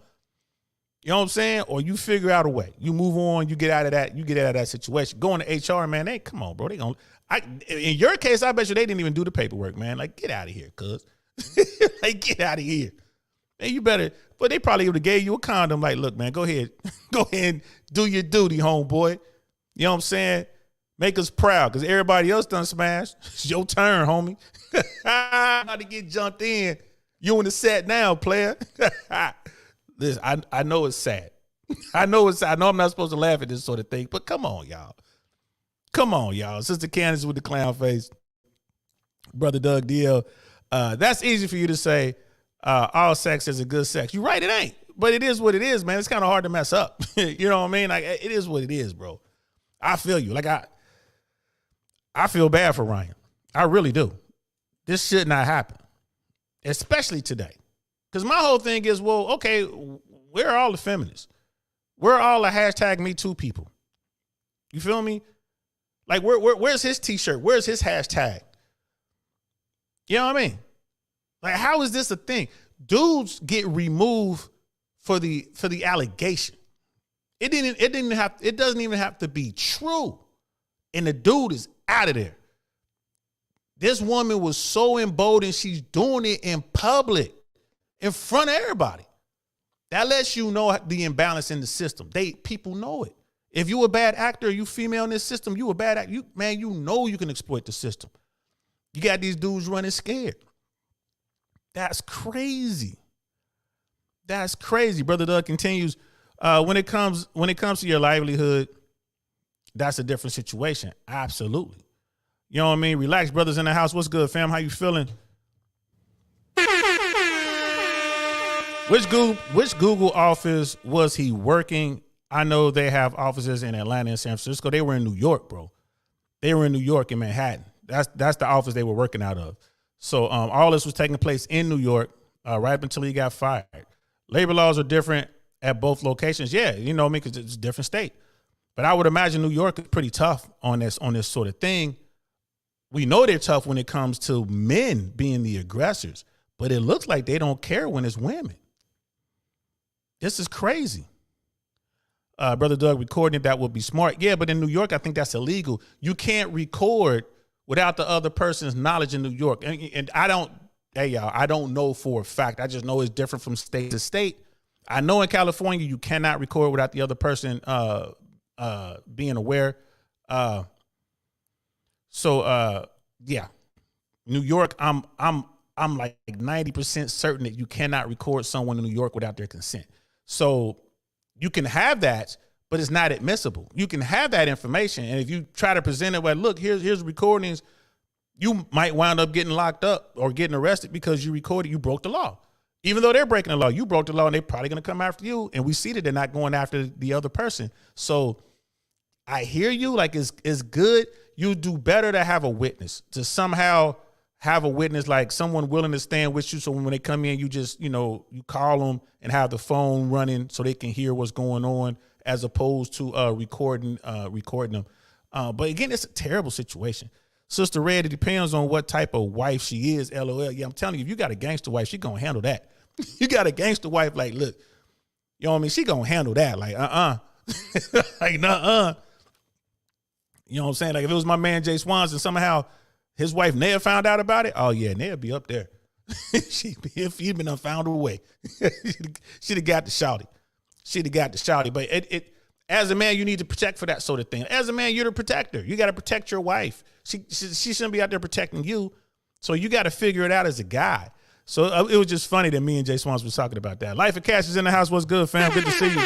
you know what I'm saying, or you figure out a way. You move on, you get out of that, situation. Going to HR, man, come on, bro. In your case, I bet you they didn't even do the paperwork, man. Like, get out of here, cuz. Like, get out of here. Man, you better, but they probably would have gave you a condom. Like, look, man, go ahead and do your duty, homeboy. You know what I'm saying? Make us proud, because everybody else done smashed. It's your turn, homie. About to get jumped in. You in the set now, player. Listen, I know it's sad. I know I'm not supposed to laugh at this sort of thing, but come on, y'all. Come on, y'all. Sister Candace with the clown face. Brother Doug DL. That's easy for you to say. All sex is a good sex. You're right, it ain't. But it is what it is, man. It's kind of hard to mess up. You know what I mean? Like, it is what it is, bro. I feel you. Like, I feel bad for Ryan. I really do. This should not happen, especially today. Because my whole thing is, well, okay, where are all the feminists? Where are all the hashtag Me Too people? You feel me? Like, where's his T-shirt? Where's his hashtag? You know what I mean? Like, how is this a thing? Dudes get removed for the allegation. It doesn't even have to be true. And the dude is out of there. This woman was so emboldened, she's doing it in public, in front of everybody. That lets you know the imbalance in the system. People know it. If you a bad actor, you female in this system, you a bad actor. You know you can exploit the system. You got these dudes running scared. That's crazy. That's crazy. Brother Doug continues. When it comes to your livelihood, that's a different situation. Absolutely. You know what I mean? Relax, brothers in the house. What's good, fam? How you feeling? Which Google office was he working? I know they have offices in Atlanta and San Francisco. They were in New York, bro. They were in New York and Manhattan. That's the office they were working out of. So all this was taking place in New York right up until he got fired. Labor laws are different at both locations. Yeah, you know me, because it's a different state. But I would imagine New York is pretty tough on this sort of thing. We know they're tough when it comes to men being the aggressors, but it looks like they don't care when it's women. This is crazy. Brother Doug, recording that would be smart. Yeah, but in New York, I think that's illegal. You can't record without the other person's knowledge in New York. And I don't know for a fact. I just know it's different from state to state. I know in California, you cannot record without the other person being aware. Yeah, New York. I'm like 90% certain that you cannot record someone in New York without their consent. So you can have that, but it's not admissible. You can have that information, and if you try to present it, well, look, here's recordings, you might wind up getting locked up or getting arrested because you recorded, you broke the law. Even though they're breaking the law, you broke the law, and they're probably going to come after you. And we see that they're not going after the other person. So I hear you. Like, it's good. You do better to have a witness, to somehow have a witness, like someone willing to stand with you. So when they come in, you just, you call them and have the phone running so they can hear what's going on, as opposed to recording them. But again, it's a terrible situation. Sister Red, it depends on what type of wife she is. LOL. Yeah, I'm telling you, if you got a gangster wife, she gonna handle that. You got a gangster wife, like, look, you know what I mean? She gonna handle that. Like, like, nuh-uh. You know what I'm saying? Like, if it was my man Jay Swans and somehow his wife Naya found out about it, oh yeah, Naya be up there. She'd been found a way. She'd have got the shouty. But it as a man, you need to protect for that sort of thing. As a man, you're the protector. You got to protect your wife. She shouldn't be out there protecting you. So you got to figure it out as a guy. So it was just funny that me and Jay Swans was talking about that. Life of Cash is in the house. What's good, fam? Good to see you.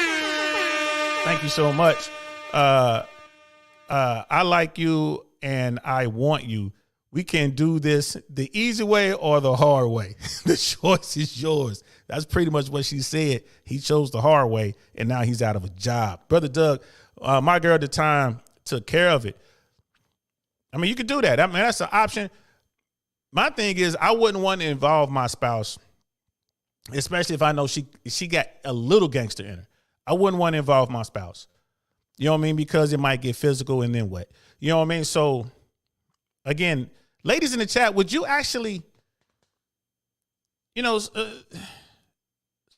Thank you so much. I like you and I want you. We can do this the easy way or the hard way. The choice is yours. That's pretty much what she said. He chose the hard way, and now he's out of a job. Brother Doug, my girl at the time took care of it. I mean, you could do that. I mean, that's an option. My thing is, I wouldn't want to involve my spouse, especially if I know she got a little gangster in her. I wouldn't want to involve my spouse. You know what I mean? Because it might get physical, and then what? You know what I mean? So, again, ladies in the chat, would you actually,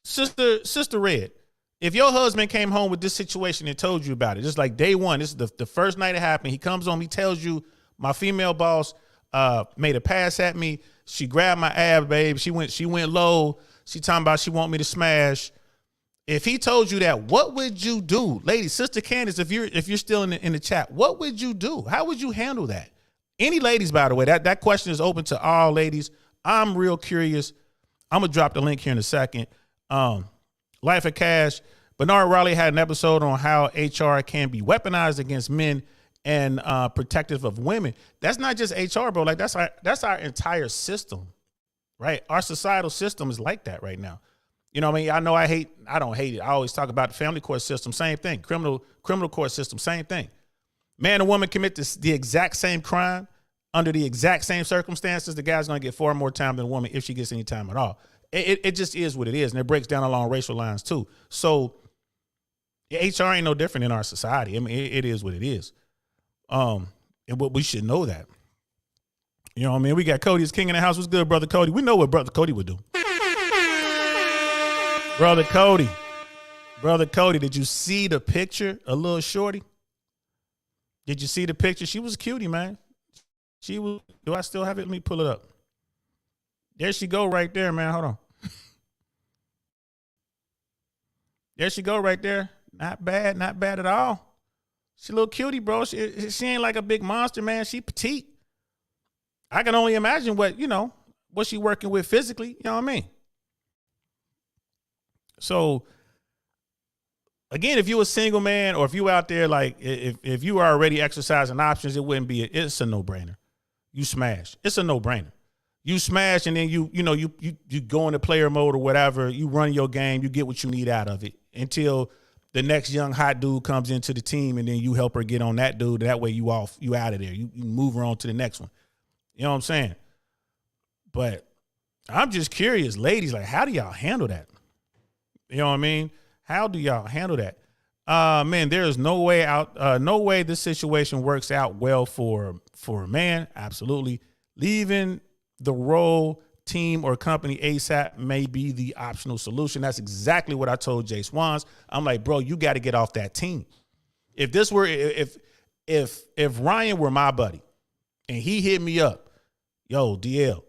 Sister Red, if your husband came home with this situation and told you about it, just like day one, this is the first night it happened, he comes home, he tells you, my female boss made a pass at me, she grabbed my ab, babe, she went low, she talking about she want me to smash. If he told you that, what would you do? Ladies, Sister Candace, if you're still in the chat, what would you do? How would you handle that? Any ladies, by the way, that question is open to all ladies. I'm real curious. I'm going to drop the link here in a second. Life of Cash. Bernard Raleigh had an episode on how HR can be weaponized against men and protective of women. That's not just HR, bro. Like, that's our entire system, right? Our societal system is like that right now. You know what I mean? I don't hate it. I always talk about the family court system, same thing. Criminal court system, same thing. Man and woman commit the exact same crime under the exact same circumstances. The guy's going to get far more time than a woman if she gets any time at all. It just is what it is. And it breaks down along racial lines too. So HR ain't no different in our society. I mean, it is what it is. And what we should know that. You know what I mean? We got Cody as king in the house. What's good, Brother Cody? We know what Brother Cody would do. Brother Cody, did you see the picture of little shorty? Did you see the picture? She was a cutie, man. She was. Do I still have it? Let me pull it up. There she go right there, man. Hold on. There she go right there. Not bad at all. She a little cutie, bro. She ain't like a big monster, man. She petite. I can only imagine what she working with physically. You know what I mean? So, again, if you a single man or if you out there, like, if you are already exercising options, it's a no-brainer. You smash. It's a no-brainer. You smash, and then you go into player mode or whatever. You run your game. You get what you need out of it until the next young hot dude comes into the team, and then you help her get on that dude. That way you out of there. You move her on to the next one. You know what I'm saying? But I'm just curious, ladies, like, how do y'all handle that? You know what I mean? How do y'all handle that? Man, there is no way out. No way this situation works out well for a man. Absolutely. Leaving the role, team, or company ASAP may be the optional solution. That's exactly what I told Jay Swans. I'm like, bro, you got to get off that team. If Ryan were my buddy and he hit me up, yo, DL,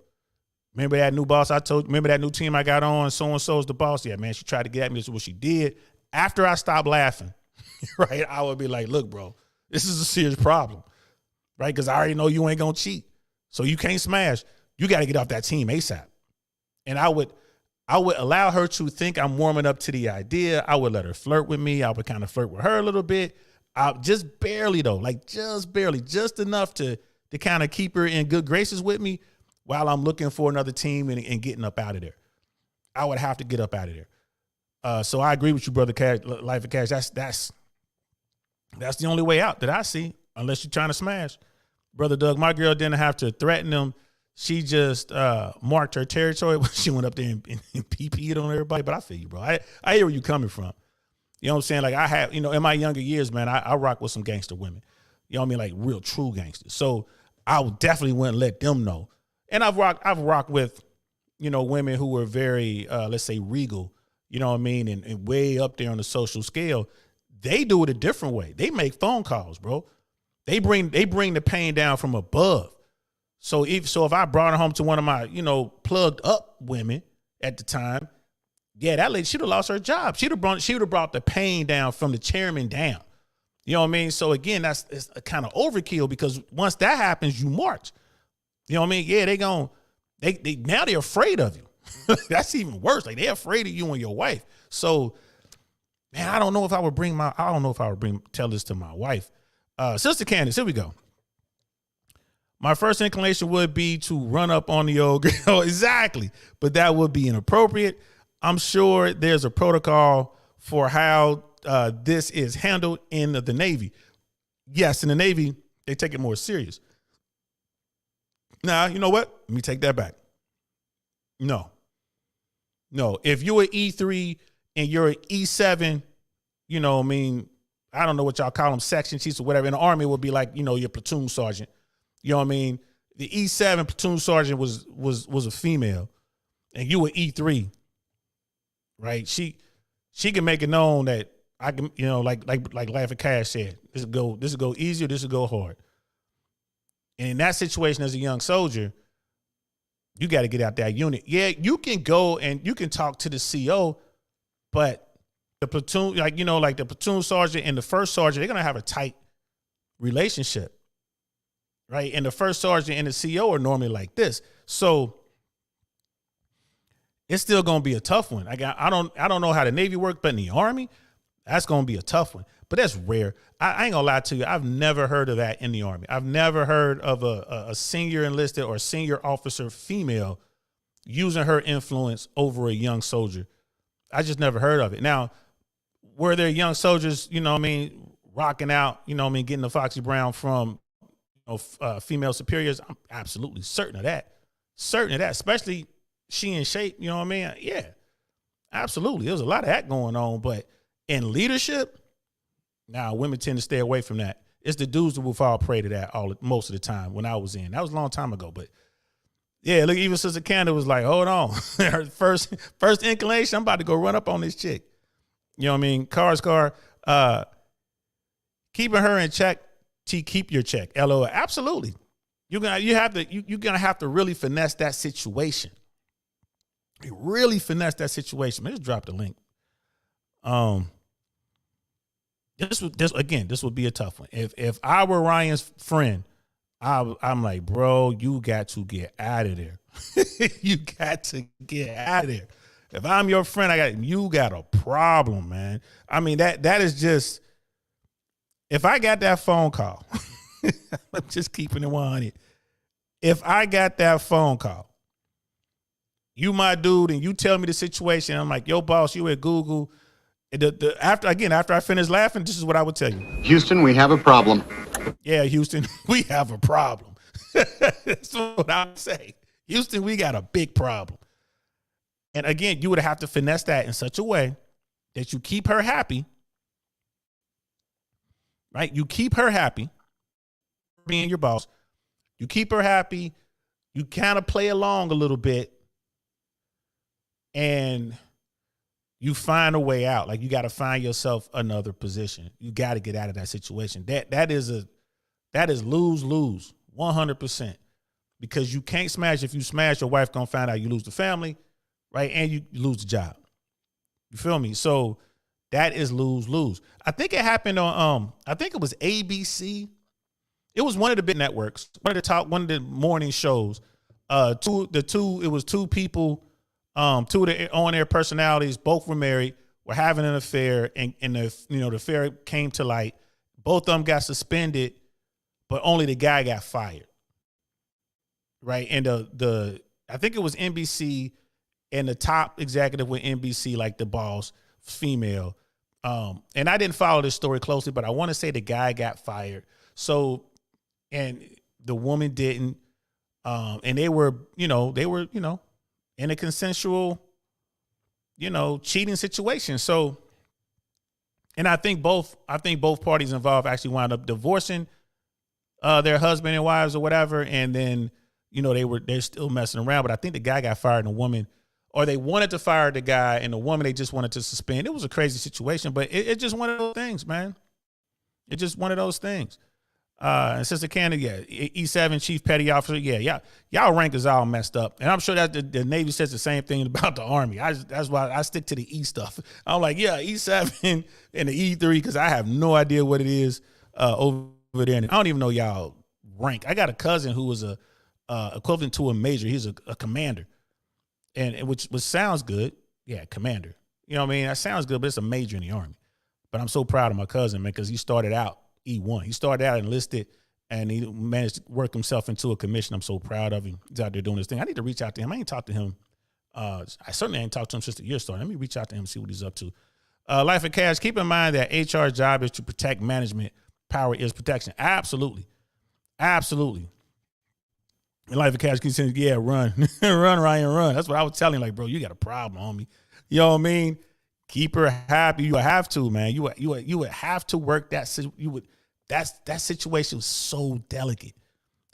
remember that new boss I told you? Remember that new team I got on? So-and-so is the boss. Yeah, man, she tried to get at me. This is what she did. After I stopped laughing, right? I would be like, look, bro, this is a serious problem, right? Because I already know you ain't going to cheat. So you can't smash. You got to get off that team ASAP. And I would allow her to think I'm warming up to the idea. I would let her flirt with me. I would kind of flirt with her a little bit. Just barely though, like just barely, just enough to kind of keep her in good graces with me while I'm looking for another team and getting up out of there. I would have to get up out of there. So I agree with you, brother Cash, Life of Cash. That's the only way out that I see, unless you're trying to smash. Brother Doug, my girl didn't have to threaten them. She just marked her territory when she went up there and PP'd on everybody. But I feel you, bro. I hear where you're coming from. You know what I'm saying? Like I have, in my younger years, man, I rock with some gangster women. You know what I mean? Like real true gangsters. So I definitely wouldn't let them know. And I've rocked with, women who were very, let's say, regal, you know what I mean? And way up there on the social scale. They do it a different way. They make phone calls, bro. They bring the pain down from above. So if I brought her home to one of my, plugged up women at the time, yeah, that lady, she'd have lost her job. She would have brought the pain down from the chairman down. You know what I mean? So again, it's a kind of overkill, because once that happens, you march. You know what I mean? Yeah, now they're afraid of you. That's even worse. Like they're afraid of you and your wife. So, man, I don't know if I would tell this to my wife. Sister Candace, here we go. My first inclination would be to run up on the old girl. Exactly. But that would be inappropriate. I'm sure there's a protocol for how this is handled in the Navy. Yes, in the Navy, they take it more serious. Now, you know what? Let me take that back. No. If you're an E3 and you're an E7, I don't know what y'all call them, section chiefs or whatever. In the Army, it would be like, your platoon sergeant. You know what I mean? The E7 platoon sergeant was a female, and you were E3, right? She can make it known that I can, like Life of Cash said, this will go easier, this will go hard. And in that situation, as a young soldier, you got to get out that unit. Yeah, you can go and you can talk to the CO, but the platoon, like the platoon sergeant and the first sergeant, they're gonna have a tight relationship, right? And the first sergeant and the CO are normally like this, so it's still gonna be a tough one. I don't know how the Navy works, but in the Army, that's gonna be a tough one. But that's rare. I ain't gonna lie to you. I've never heard of that in the Army. I've never heard of a senior enlisted or senior officer female using her influence over a young soldier. I just never heard of it. Now, were there young soldiers, rocking out, getting the Foxy Brown from female superiors? I'm absolutely certain of that. Especially she in shape, you know what I mean? Yeah, absolutely. There's a lot of that going on. But in leadership, now women tend to stay away from that. It's the dudes that will fall prey to that most of the time when I was in. That was a long time ago. But yeah, look, even Sister Candace was like, hold on. Her first inclination, I'm about to go run up on this chick. You know what I mean? Car. Keeping her in check, keep your check. LOL. Absolutely. You're gonna have to really finesse that situation. You really finesse that situation. Let's drop the link. This would be a tough one. If I were Ryan's friend, I'm like, bro, you got to get out of there. You got to get out of there. If I'm your friend, you got a problem, man. I mean, that is just, if I got that phone call, I'm just keeping it 100. If I got that phone call, you my dude, and you tell me the situation, I'm like, yo, boss, you at Google. After I finish laughing, this is what I would tell you. Houston, we have a problem. Yeah, Houston, we have a problem. That's what I would say. Houston, we got a big problem. And again, you would have to finesse that in such a way that you keep her happy, right? You keep her happy, being your boss. You keep her happy. You kind of play along a little bit, and you find a way out. Like, you got to find yourself another position. You got to get out of that situation. That is lose 100%, because you can't smash. If you smash, your wife gonna find out, you lose the family, right? And you lose the job. You feel me? So that is lose-lose. I think it happened on I think it was ABC. It was one of the big networks, one of the morning shows. It was two people, two of the on-air personalities, both were married, were having an affair, and the affair came to light. Both of them got suspended, but only the guy got fired. Right. And I think it was NBC, and the top executive with NBC, like the boss, female. And I didn't follow this story closely, but I want to say the guy got fired. So, and the woman didn't. And they were in a consensual, cheating situation. So, and I think both parties involved actually wound up divorcing their husband and wives or whatever. And then, they're still messing around. But I think the guy got fired and the woman, or they wanted to fire the guy and the woman they just wanted to suspend. It was a crazy situation, but it's just one of those things, man. It's just one of those things. And Sister Canada, E7 Chief Petty Officer, y'all rank is all messed up. And I'm sure that the Navy says the same thing about the Army. That's why I stick to the E stuff. I'm like, E7 and the E3, because I have no idea what it is over there. And I don't even know y'all rank. I got a cousin who was a equivalent to a major. He's a commander, and which sounds good. Yeah, commander. You know what I mean? That sounds good, but it's a major in the Army. But I'm so proud of my cousin, man, because he started out E1. He started out enlisted, and he managed to work himself into a commission. I'm so proud of him. He's out there doing his thing. I need to reach out to him. I ain't talked to him. I certainly ain't talked to him since the year started. Let me reach out to him and see what he's up to. Life of Cash, keep in mind that HR job is to protect management. Power is protection. Absolutely. Absolutely. And Life of Cash keeps saying, run. Run, Ryan, run. That's what I was telling him. Like, bro, you got a problem, homie. You know what I mean? Keep her happy. You would have to, man. You would have to work that. That situation was so delicate.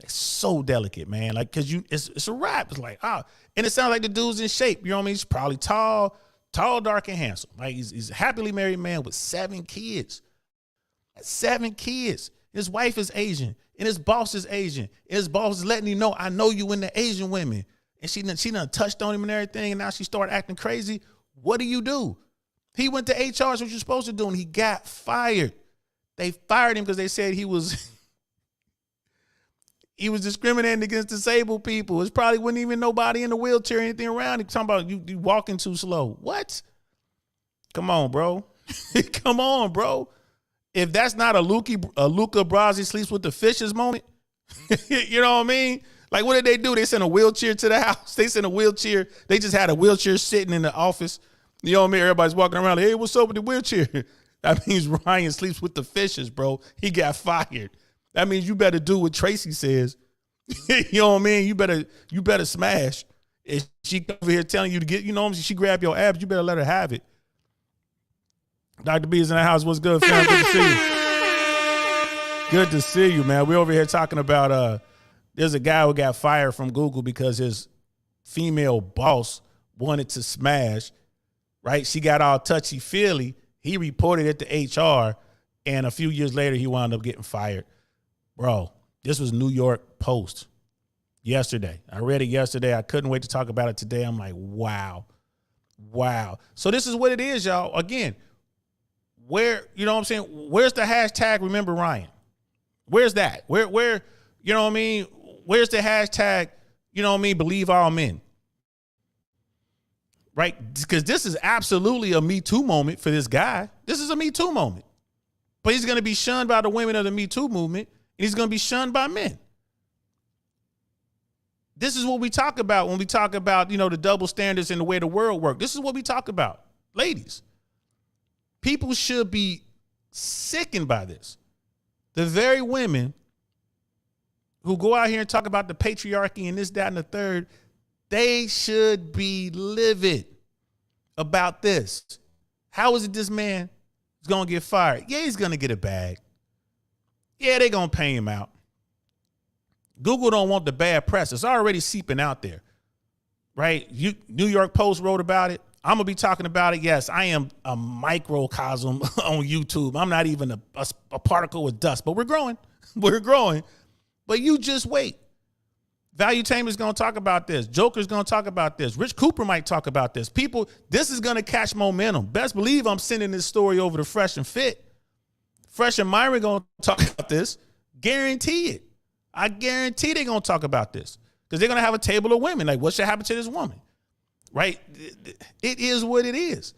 Like, so delicate, man. Like, cause it's a wrap. It's like, and it sounds like the dude's in shape. You know what I mean? He's probably tall, dark, and handsome. Like, he's a happily married man with 7 kids. 7 kids. His wife is Asian, and his boss is Asian. And his boss is letting him know, I know you in the Asian women. And she done touched on him and everything, and now she started acting crazy. What do? He went to HR, what you're supposed to do, and he got fired. They fired him because they said he was discriminating against disabled people. It's probably wasn't even nobody in the wheelchair or anything around. He's talking about you walking too slow. What? Come on, bro. Come on, bro. If that's not a Luca Brasi sleeps with the fishes moment, you know what I mean? Like, what did they do? They sent a wheelchair to the house. They sent a wheelchair. They just had a wheelchair sitting in the office. You know what I mean? Everybody's walking around like, hey, what's up with the wheelchair? That means Ryan sleeps with the fishes, bro. He got fired. That means you better do what Tracy says. You know what I mean? You better smash. If she over here telling you to get, she grab your abs, you better let her have it. Dr. B is in the house. What's good, fam? Good to see you. Good to see you, man. We're over here talking about there's a guy who got fired from Google because his female boss wanted to smash, right? She got all touchy-feely. He reported it to HR, and a few years later, he wound up getting fired. Bro, this was New York Post yesterday. I read it yesterday. I couldn't wait to talk about it today. I'm like, wow. So this is what it is, y'all. Again, where, you know what I'm saying? Where's the hashtag remember Ryan? Where's that? Where, you know what I mean? Where's the hashtag, you know what I mean, believe all men? Right? Because this is absolutely a Me Too moment for this guy. This is a Me Too moment. But he's going to be shunned by the women of the Me Too movement, and he's going to be shunned by men. This is what we talk about when we talk about, the double standards and the way the world works. This is what we talk about. Ladies, people should be sickened by this. The very women who go out here and talk about the patriarchy and this, that, and the third, they should be livid about this. How is it this man is going to get fired? Yeah, he's going to get a bag. Yeah, they're going to pay him out. Google don't want the bad press. It's already seeping out there, right? New York Post wrote about it. I'm going to be talking about it. Yes, I am a microcosm on YouTube. I'm not even a particle of dust, but we're growing. We're growing. But you just wait. Valuetainment's going to talk about this. Joker's going to talk about this. Rich Cooper might talk about this. People, this is going to catch momentum. Best believe I'm sending this story over to Fresh and Fit. Fresh and Myron going to talk about this. Guarantee it. I guarantee they're going to talk about this because they're going to have a table of women. Like, what should happen to this woman? Right? It is what it is.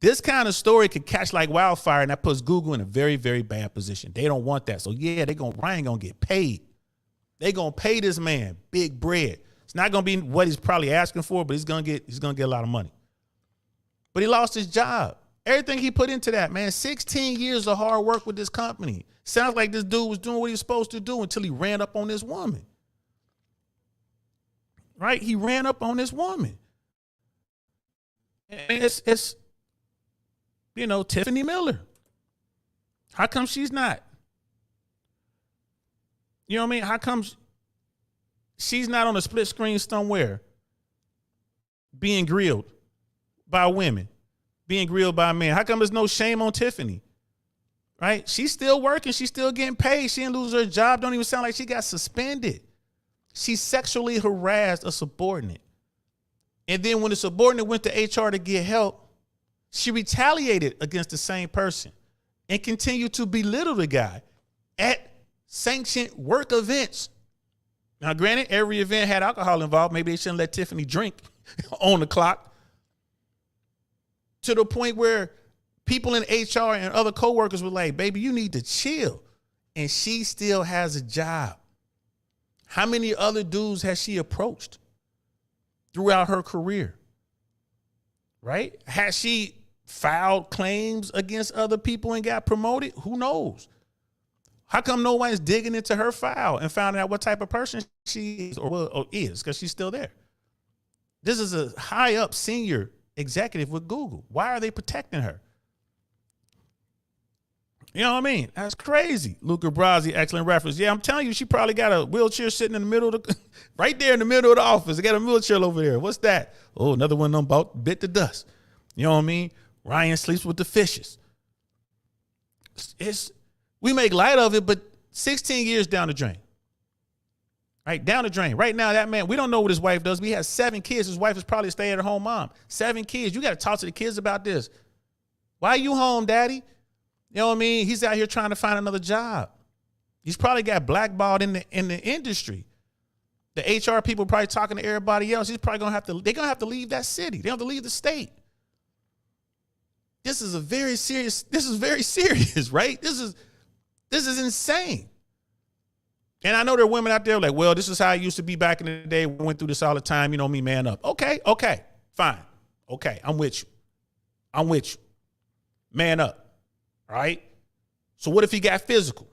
This kind of story could catch like wildfire, and that puts Google in a very, very bad position. They don't want that. So, yeah, Ryan going to get paid. They're going to pay this man big bread. It's not going to be what he's probably asking for, but he's going to get a lot of money. But he lost his job. Everything he put into that, man, 16 years of hard work with this company. Sounds like this dude was doing what he was supposed to do until he ran up on this woman. Right? He ran up on this woman. And it's Tiffany Miller. How come she's not? You know what I mean? How come she's not on a split screen somewhere being grilled by women, being grilled by men? How come there's no shame on Tiffany? Right? She's still working. She's still getting paid. She didn't lose her job. Don't even sound like she got suspended. She sexually harassed a subordinate. And then when the subordinate went to HR to get help, she retaliated against the same person and continued to belittle the guy at sanctioned work events. Now, granted, every event had alcohol involved. Maybe they shouldn't let Tiffany drink on the clock. To the point where people in HR and other coworkers were like, baby, you need to chill. And she still has a job. How many other dudes has she approached throughout her career? Right? Has she filed claims against other people and got promoted? Who knows? How come no one's digging into her file and finding out what type of person she is or is, because she's still there? This is a high up senior executive with Google. Why are they protecting her? You know what I mean? That's crazy. Luca Brasi, excellent reference. Yeah, I'm telling you, she probably got a wheelchair sitting in the middle of the, right there in the middle of the office. They got a wheelchair over there. What's that? Oh, another one of them bit the dust. You know what I mean? Ryan sleeps with the fishes. We make light of it, but 16 years down the drain. Right? Down the drain. Right now, that man, we don't know what his wife does. He has 7 kids. His wife is probably a stay-at-home mom. 7 kids. You got to talk to the kids about this. Why are you home, daddy? You know what I mean? He's out here trying to find another job. He's probably got blackballed in the industry. The HR people probably talking to everybody else. He's probably they're going to have to leave that city. They have to leave the state. This is very serious, right? This is insane. And I know there are women out there like, well, this is how it used to be back in the day. We went through this all the time. You know me, man up. Okay, fine. Okay, I'm with you. Man up. All right? So what if he got physical?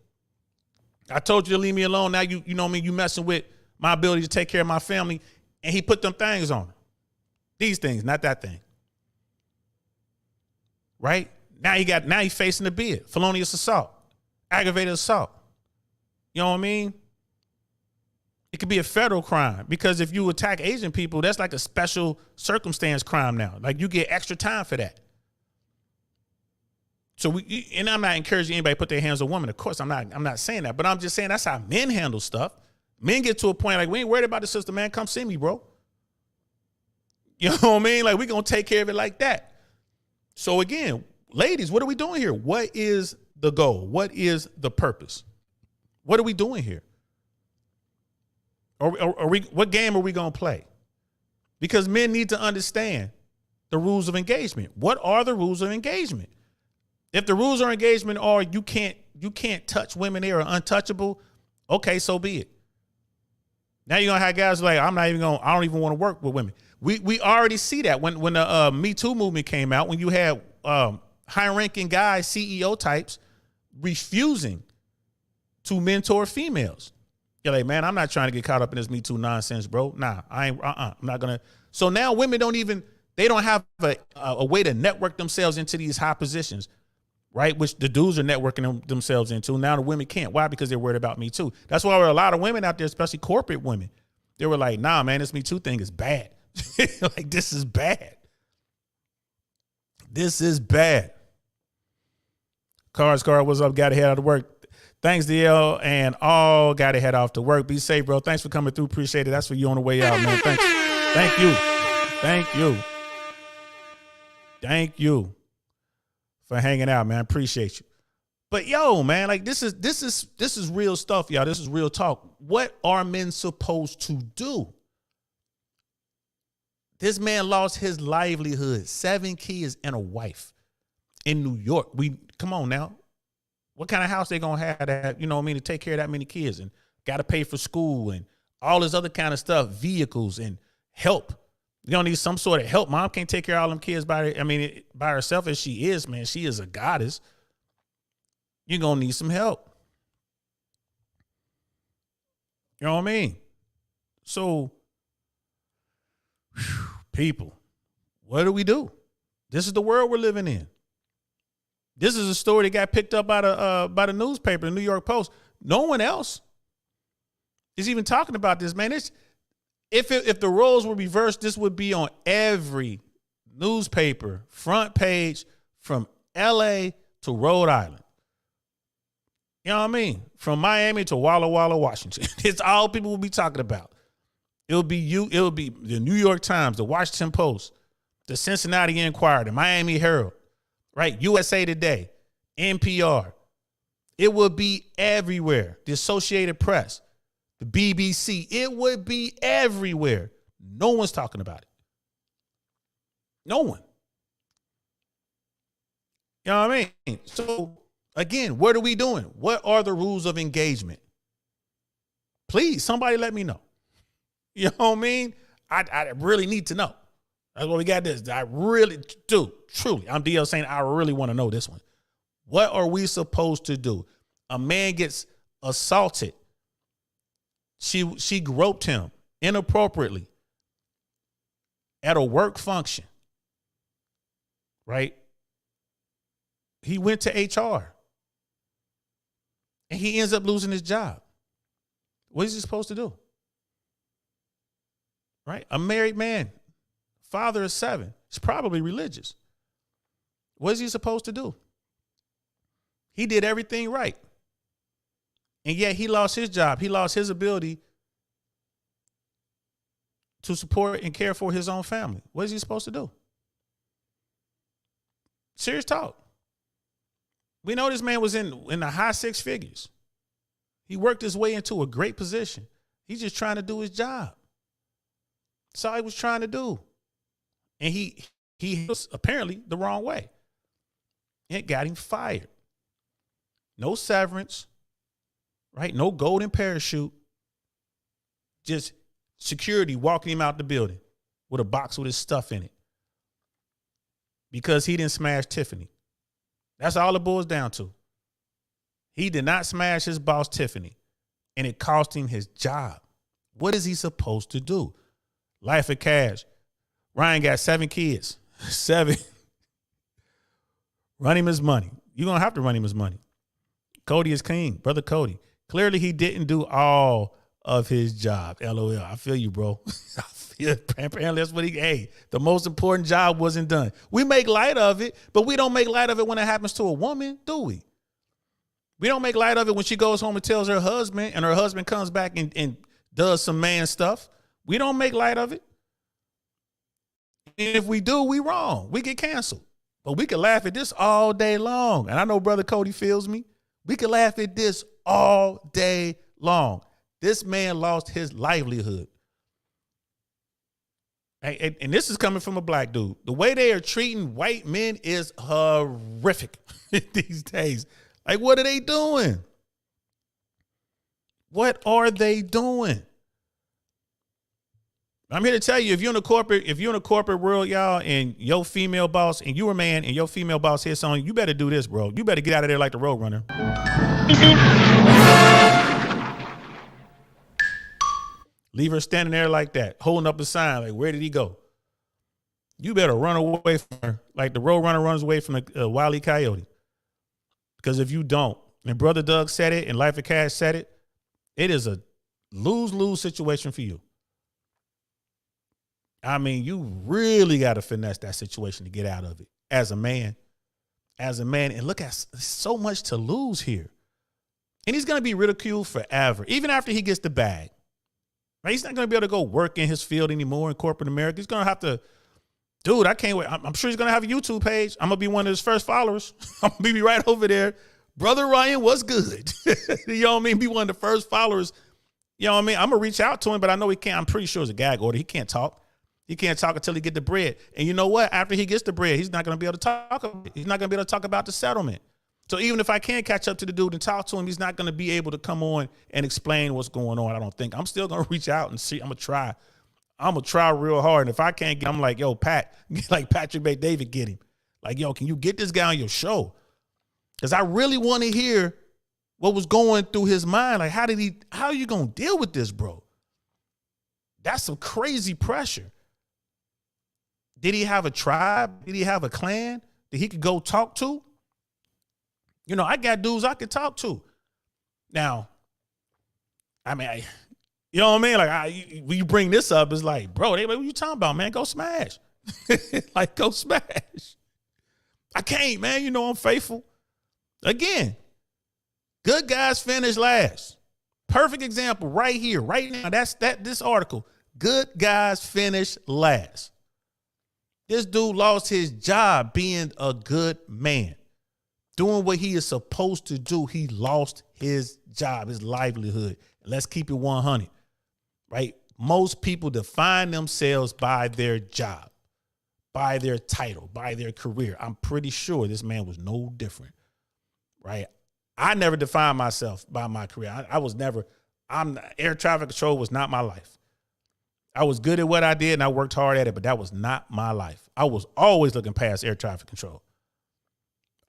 I told you to leave me alone. Now you know me, you messing with my ability to take care of my family. And he put them things on her. These things, not that thing. Right? Now he's facing the bid. Felonious assault. Aggravated assault. You know what I mean? It could be a federal crime because if you attack Asian people, that's like a special circumstance crime now. Like you get extra time for that. So and I'm not encouraging anybody to put their hands on women. Of course, I'm not saying that, but I'm just saying that's how men handle stuff. Men get to a point like, we ain't worried about the sister, man. Come see me, bro. You know what I mean? Like, we're going to take care of it like that. So again, ladies, what are we doing here? What is the goal? What is the purpose? What are we doing here? What game are we going to play? Because men need to understand the rules of engagement. What are the rules of engagement? If the rules of engagement are you can't touch women, they are untouchable, okay, so be it. Now you're gonna have guys like, I don't even want to work with women. We already see that when the Me Too movement came out, when you had high-ranking guys, CEO types, refusing to mentor females. You're like, man, I'm not trying to get caught up in this Me Too nonsense, bro. Nah, I'm not gonna. So now women they don't have a way to network themselves into these high positions, right? Which the dudes are networking themselves into. Now the women can't. Why? Because they're worried about Me Too. That's why there are a lot of women out there, especially corporate women. They were like, nah, man, this Me Too thing is bad. Like, this is bad. This is bad. Car, what's up? Got to head out of work. Thanks, DL, and all got to head off to work. Be safe, bro. Thanks for coming through. Appreciate it. That's for you on the way out, man. Thanks. Thank you. Thank you. Thank you for hanging out, man. Appreciate you. But yo, man, like this is real stuff, y'all. This is real talk. What are men supposed to do? This man lost his livelihood, 7 kids and a wife in New York. Come on now. What kind of house they gonna have that, you know what I mean, to take care of that many kids and got to pay for school and all this other kind of stuff, vehicles and help. You don't need some sort of help. Mom can't take care of all them kids by herself as she is, man. She is a goddess. You're going to need some help. You know what I mean? So, people, what do? This is the world we're living in. This is a story that got picked up by the newspaper, the New York Post. No one else is even talking about this, man. If the roles were reversed, this would be on every newspaper front page from L.A. to Rhode Island. You know what I mean? From Miami to Walla Walla, Washington. It's all people will be talking about. It'll be the New York Times, the Washington Post, the Cincinnati Enquirer, the Miami Herald, right? USA Today, NPR. It will be everywhere. The Associated Press, the BBC. It would be everywhere. No one's talking about it. No one. You know what I mean? So, again, what are we doing? What are the rules of engagement? Please, somebody let me know. You know what I mean? I really need to know. That's what we got this. I really do. Truly. I'm DL saying I really want to know this one. What are we supposed to do? A man gets assaulted. She groped him inappropriately at a work function. Right? He went to HR. And he ends up losing his job. What is he supposed to do? Right? A married man, father of 7, is probably religious. What is he supposed to do? He did everything right. And yet he lost his job. He lost his ability to support and care for his own family. What is he supposed to do? Serious talk. We know this man was in the high 6 figures. He worked his way into a great position. He's just trying to do his job. That's all he was trying to do. And he was apparently the wrong way. It got him fired. No severance, right? No golden parachute. Just security walking him out the building with a box with his stuff in it. Because he didn't smash Tiffany. That's all it boils down to. He did not smash his boss, Tiffany, and it cost him his job. What is he supposed to do? Life of cash. Ryan got 7 kids. 7. Run him his money. You're going to have to run him his money. Cody is king. Brother Cody. Clearly, he didn't do all of his job. LOL. I feel you, bro. Apparently, that's what the most important job wasn't done. We make light of it, but we don't make light of it when it happens to a woman, do we? We don't make light of it when she goes home and tells her husband, and her husband comes back and does some man stuff. We don't make light of it. And if we do, we wrong. We get canceled. But we can laugh at this all day long. And I know Brother Cody feels me. We can laugh at this all day long. This man lost his livelihood. And this is coming from a black dude. The way they are treating white men is horrific these days. Like, what are they doing? What are they doing? I'm here to tell you, if you're in a corporate world, y'all, and your female boss, and you a man, and your female boss hits on you, you better do this, bro. You better get out of there like the Roadrunner. Leave her standing there like that, holding up a sign, like, where did he go? You better run away from her like the Roadrunner runs away from the Wile E. Coyote. Because if you don't, and Brother Doug said it, and Life of Cash said it, it is a lose-lose situation for you. I mean, you really got to finesse that situation to get out of it as a man. And look at so much to lose here. And he's going to be ridiculed forever, even after he gets the bag. Right? He's not going to be able to go work in his field anymore in corporate America. He's going to have to, dude, I can't wait. I'm sure he's going to have a YouTube page. I'm going to be one of his first followers. I'm going to be right over there. Brother Ryan, what's good? You know what I mean? Be one of the first followers. You know what I mean? I'm going to reach out to him, but I know he can't. I'm pretty sure it's a gag order. He can't talk. He can't talk until he get the bread. And you know what? After he gets the bread, he's not going to be able to talk. He's not going to be able to talk about the settlement. So even if I can catch up to the dude and talk to him, he's not going to be able to come on and explain what's going on. I don't think. I'm still going to reach out and see. I'm going to try. I'm going to try real hard. And if I can't get him, I'm like, yo, Pat, like Patrick Bet-David, get him. Like, yo, can you get this guy on your show? Because I really want to hear what was going through his mind. Like, how are you going to deal with this, bro? That's some crazy pressure. Did he have a tribe? Did he have a clan that he could go talk to? You know, I got dudes I could talk to. Now, I mean, you know what I mean? Like, when you bring this up, it's like, bro, what you talking about, man? Go smash. Like, go smash. I can't, man. You know I'm faithful. Again, good guys finish last. Perfect example right here, right now. This article. Good guys finish last. This dude lost his job being a good man. Doing what he is supposed to do. He lost his job, his livelihood. Let's keep it 100, right? Most people define themselves by their job, by their title, by their career. I'm pretty sure this man was no different, right? I never defined myself by my career. Air traffic control was not my life. I was good at what I did and I worked hard at it, but that was not my life. I was always looking past air traffic control.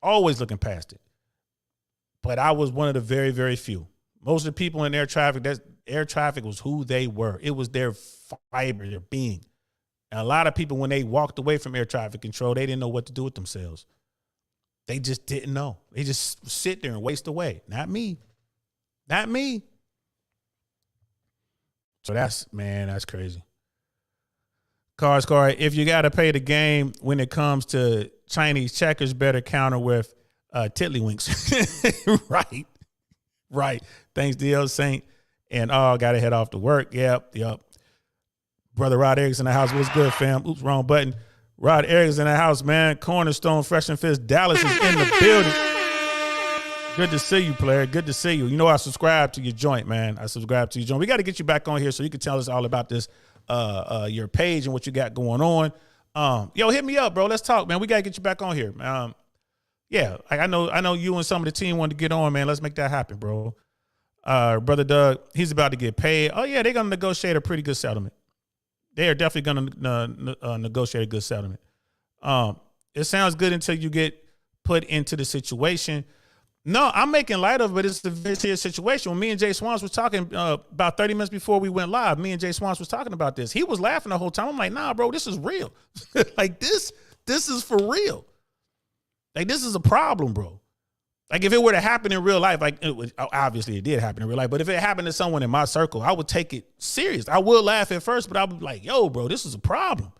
Always looking past it. But I was one of the very, very few. Most of the people in air traffic was who they were. It was their fiber, their being. And a lot of people, when they walked away from air traffic control, they didn't know what to do with themselves. They just didn't know. They just sit there and waste away. Not me. Not me. So that's crazy. Cars, if you got to pay the game when it comes to Chinese checkers, better counter with tiddlywinks. Right. Thanks, DL Saint. And got to head off to work. Yep. Brother Rod Erick's in the house. What's good, fam? Oops, wrong button. Rod Erick's in the house, man. Cornerstone, Fresh and Fist. Dallas is in the building. Good to see you, player. Good to see you. You know I subscribe to your joint, man. We got to get you back on here so you can tell us all about this, your page and what you got going on. Yo, hit me up, bro. Let's talk, man. We got to get you back on here. Yeah, I know you and some of the team wanted to get on, man. Let's make that happen, bro. Brother Doug, he's about to get paid. Oh, yeah, they're going to negotiate a pretty good settlement. They are definitely going to negotiate a good settlement. It sounds good until you get put into the situation. No, I'm making light of it, but it's a very serious situation. When me and Jay Swans was talking about 30 minutes before we went live, me and Jay Swans was talking about this. He was laughing the whole time. I'm like, nah, bro, this is real. Like, this is for real. Like, this is a problem, bro. Like, if it were to happen in real life, like, obviously it did happen in real life, but if it happened to someone in my circle, I would take it serious. I would laugh at first, but I would be like, yo, bro, this is a problem.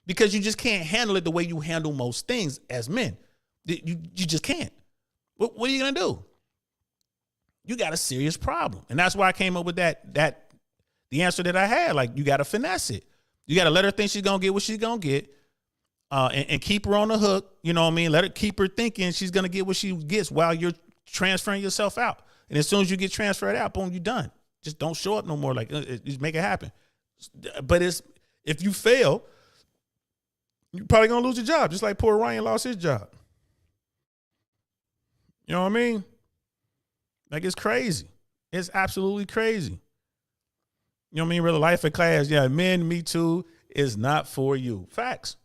Because you just can't handle it the way you handle most things as men. You just can't. What are you going to do? You got a serious problem. And that's why I came up with the answer that I had. Like, you got to finesse it. You got to let her think she's going to get what she's going to get and keep her on the hook. You know what I mean? Let her keep her thinking she's going to get what she gets while you're transferring yourself out. And as soon as you get transferred out, boom, you're done. Just don't show up no more. Like, just make it happen. But if you fail, you're probably going to lose your job, just like poor Ryan lost his job. You know what I mean? Like, it's crazy. It's absolutely crazy. You know what I mean? Real life of class. Yeah, men, Me Too is not for you. Facts.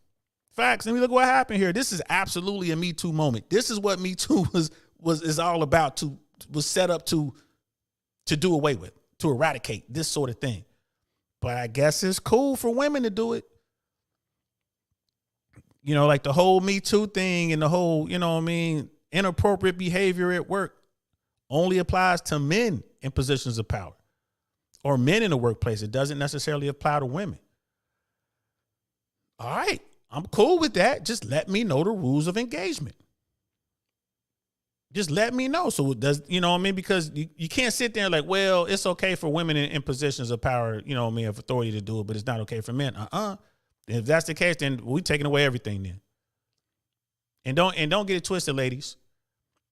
And we look what happened here. This is absolutely a Me Too moment. This is what Me Too is all about, was set up to do away with, to eradicate this sort of thing. But I guess it's cool for women to do it. You know, like the whole Me Too thing and the whole, you know what I mean, inappropriate behavior at work only applies to men in positions of power or men in the workplace. It doesn't necessarily apply to women. All right, I'm cool with that. Just let me know the rules of engagement. just let me know. So does, you know what I mean? Because you can't sit there like, well, it's okay for women in positions of power, you know what I mean, of authority to do it, but it's not okay for men. If that's the case, then we taking away everything then. And don't get it twisted, ladies.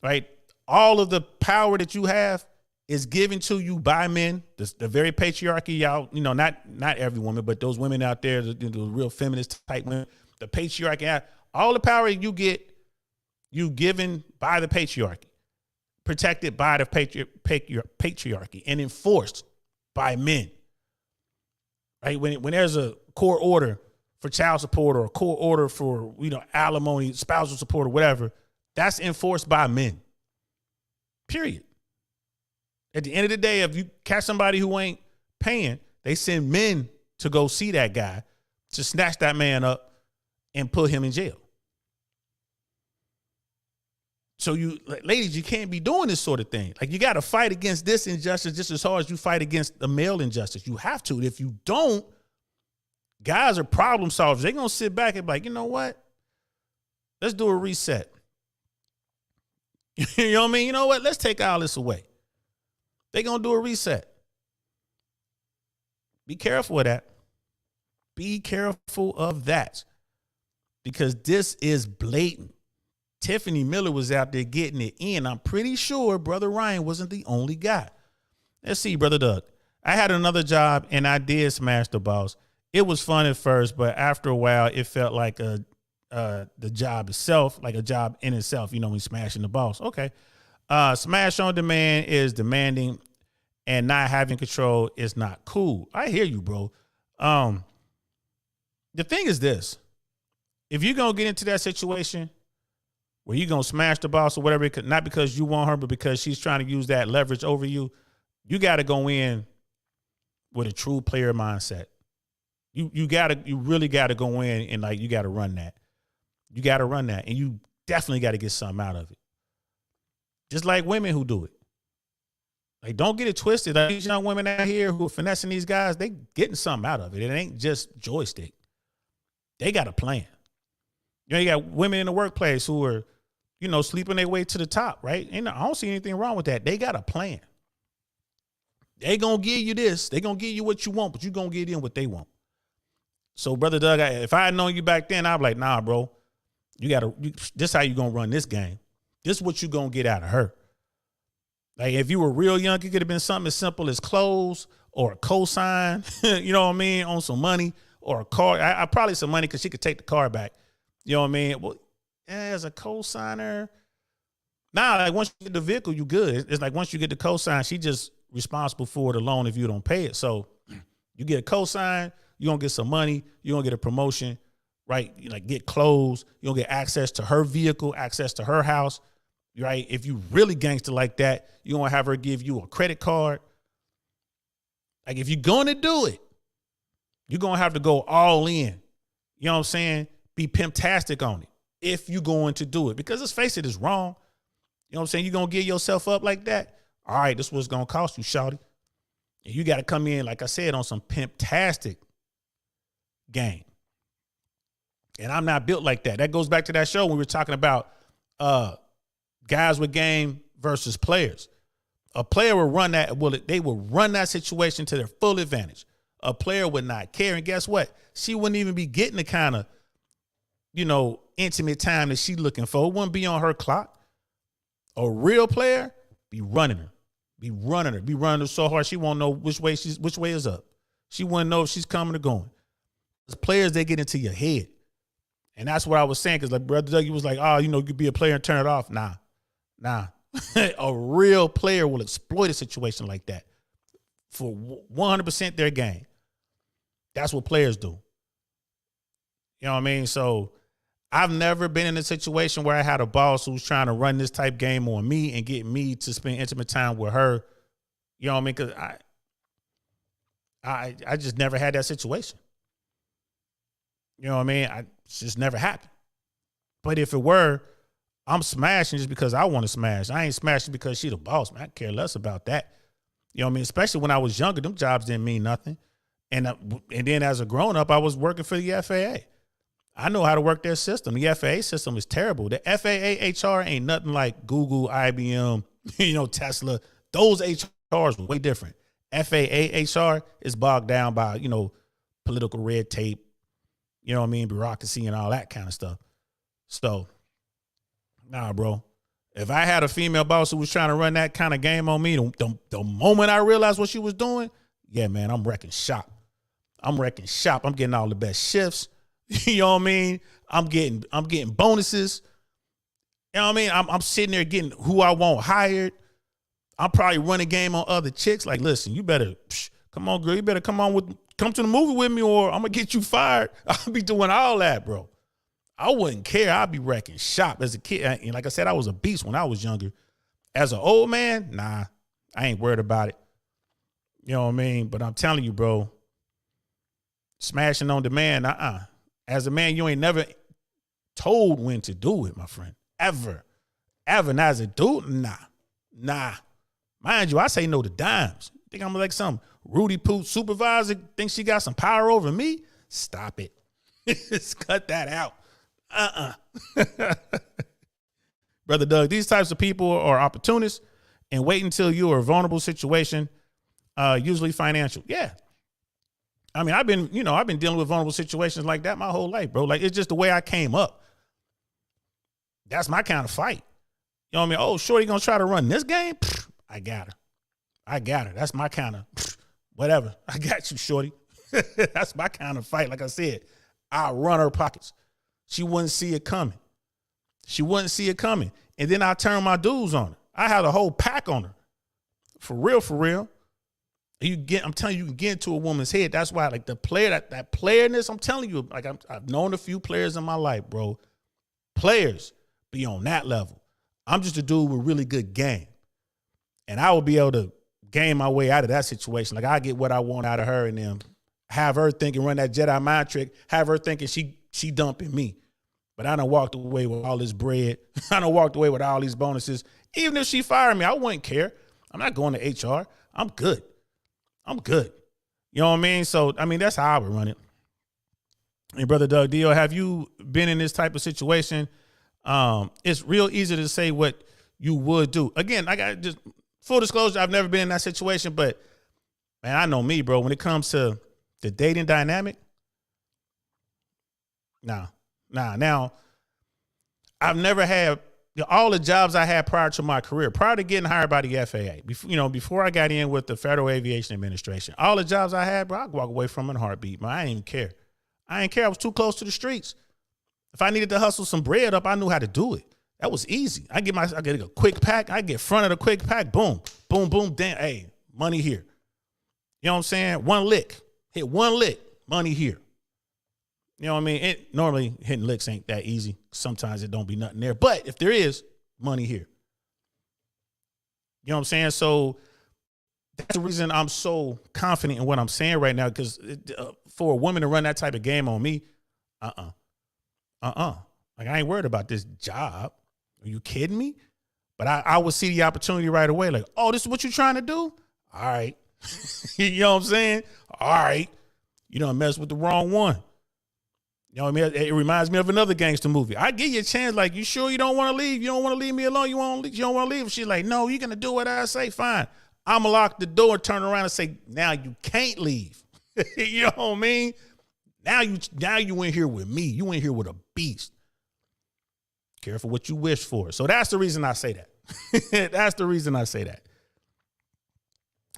Right? All of the power that you have is given to you by men. The very patriarchy, y'all, you know, not every woman, but those women out there, the real feminist type women, the patriarchy, all the power you get, you given by the patriarchy, protected by the patriarchy, and enforced by men. Right? When there's a court order for child support or a court order for, you know, alimony, spousal support or whatever, that's enforced by men. Period. At the end of the day, if you catch somebody who ain't paying, they send men to go see that guy, to snatch that man up and put him in jail. So you, ladies, you can't be doing this sort of thing. Like, you got to fight against this injustice just as hard as you fight against the male injustice. You have to. If you don't, guys are problem solvers. They're going to sit back and be like, you know what? Let's do a reset. You know what I mean? You know what? Let's take all this away. They're going to do a reset. Be careful of that. Be careful of that. Because this is blatant. Tiffany Miller was out there getting it in. I'm pretty sure Brother Ryan wasn't the only guy. Let's see, Brother Doug. I had another job and I did smash the boss. It was fun at first, but after a while, it felt like the job itself, like a job in itself. You know, when smashing the boss. Okay. Smash on demand is demanding, and not having control is not cool. I hear you, bro. The thing is this. If you're going to get into that situation where you're going to smash the boss or whatever, not because you want her, but because she's trying to use that leverage over you, you got to go in with a true player mindset. You really got to go in and, like, you got to run that. You got to run that, and you definitely got to get something out of it. Just like women who do it. Like, don't get it twisted. Like, these young women out here who are finessing these guys, they getting something out of it. It ain't just joystick. They got a plan. You know, you got women in the workplace who are, you know, sleeping their way to the top, right? And I don't see anything wrong with that. They got a plan. They gonna give you this. They gonna give you what you want, but you gonna get in what they want. So, Brother Doug, if I had known you back then, I'd be like, nah, bro, this how you gonna run this game. This is what you gonna get out of her. Like, if you were real young, it could have been something as simple as clothes or a cosign, you know what I mean, on some money, or a car. I probably some money because she could take the car back. You know what I mean? Well, as a cosigner, nah, like, once you get the vehicle, you good. It's like, once you get the cosign, she just responsible for the loan if you don't pay it. So you get a cosign, you're going to get some money, you're going to get a promotion, right? You, like, get clothes, you're going to get access to her vehicle, access to her house, right? If you really gangster like that, you're going to have her give you a credit card. Like, if you're going to do it, you're going to have to go all in. You know what I'm saying? Be pimptastic on it if you're going to do it. Because let's face it, it's wrong. You know what I'm saying? You're going to give yourself up like that? All right, this is what's going to cost you, shawty. And you got to come in, like I said, on some pimptastic game. And I'm not built like that. That goes back to that show when we were talking about guys with game versus players. A player will run that, they will run that situation to their full advantage. A player would not care. And guess what? She wouldn't even be getting the kind of, you know, intimate time that she's looking for. It wouldn't be on her clock. A real player be running her. Be running her so hard she won't know which way is up. She wouldn't know if she's coming or going. As players, they get into your head. And that's what I was saying, because, like, Brother Dougie was like, oh, you know, you could be a player and turn it off. Nah. A real player will exploit a situation like that for 100% their game. That's what players do. You know what I mean? So I've never been in a situation where I had a boss who's trying to run this type game on me and get me to spend intimate time with her. You know what I mean? Because I just never had that situation. You know what I mean? It's just never happened. But if it were, I'm smashing just because I want to smash. I ain't smashing because she the boss, man. I care less about that. You know what I mean? Especially when I was younger, them jobs didn't mean nothing. And then as a grown-up, I was working for the FAA. I know how to work their system. The FAA system is terrible. The FAA HR ain't nothing like Google, IBM, Tesla. Those HRs are way different. FAA HR is bogged down by, political red tape, bureaucracy and all that kind of stuff. So, nah, bro. If I had a female boss who was trying to run that kind of game on me, the moment I realized what she was doing, yeah, man, I'm wrecking shop. I'm getting all the best shifts. You know what I mean? I'm getting bonuses. You know what I mean? I'm sitting there getting who I want hired. I'm probably running game on other chicks. Like, listen, you better come on, girl. You better come to the movie with me, or I'm gonna get you fired. I'll be doing all that, bro. I wouldn't care. I'd be wrecking shop as a kid. And like I said, I was a beast when I was younger. As an old man, nah, I ain't worried about it. You know what I mean? But I'm telling you, bro, smashing on demand, As a man, you ain't never told when to do it, my friend. Ever. Not as a dude, nah. Mind you, I say no to dimes. Think I'm like some Rudy Poot supervisor? Think she got some power over me? Stop it. Just cut that out. Brother Doug, these types of people are opportunists and wait until you're in a vulnerable situation, usually financial. Yeah. I mean, I've been dealing with vulnerable situations like that my whole life, bro. Like, it's just the way I came up. That's my kind of fight. You know what I mean? Oh, shorty gonna try to run this game? Pfft, I got her. That's my kind of whatever. I got you, shorty. That's my kind of fight. Like I said, I'll run her pockets. She wouldn't see it coming. And then I turn my dudes on her. I had a whole pack on her. For real. I'm telling you, you can get into a woman's head. That's why, like, the player, that playerness, I'm telling you, like, I've known a few players in my life, bro. Players be on that level. I'm just a dude with really good game. And I will be able to game my way out of that situation. Like, I get what I want out of her and then have her thinking, run that Jedi mind trick, have her thinking she dumping me. But I done walked away with all this bread. I done walked away with all these bonuses. Even if she fired me, I wouldn't care. I'm not going to HR. I'm good. You know what I mean? So, I mean, that's how I would run it. And Brother Doug Dio, have you been in this type of situation? It's real easy to say what you would do. Again, I got just full disclosure, I've never been in that situation, but man, I know me, bro. When it comes to the dating dynamic, nah. Now, I've never had all the jobs I had prior to my career, prior to getting hired by the FAA, before I got in with the Federal Aviation Administration, all the jobs I had, bro, I could walk away from in a heartbeat, man. I didn't even care. I was too close to the streets. If I needed to hustle some bread up, I knew how to do it. That was easy. I get a quick pack. I get front of the quick pack. Boom, boom, boom. Damn, hey, money here. You know what I'm saying? One lick. Hit one lick. Money here. You know what I mean? Normally hitting licks ain't that easy. Sometimes it don't be nothing there. But if there is, money here. You know what I'm saying? So that's the reason I'm so confident in what I'm saying right now, because for a woman to run that type of game on me, like, I ain't worried about this job. Are you kidding me? But I would see the opportunity right away. Like, oh, this is what you're trying to do? All right. You know what I'm saying? All right. You done messed with the wrong one. You know what I mean? It reminds me of another gangster movie. I give you a chance. Like, you sure you don't want to leave? You don't want to leave me alone? You don't want to leave? She's like, no, you're going to do what I say. Fine. I'm going to lock the door, turn around and say, now you can't leave. You know what I mean? Now you in here with me. You in here with a beast. Careful what you wish for. So that's the reason I say that. That's the reason I say that.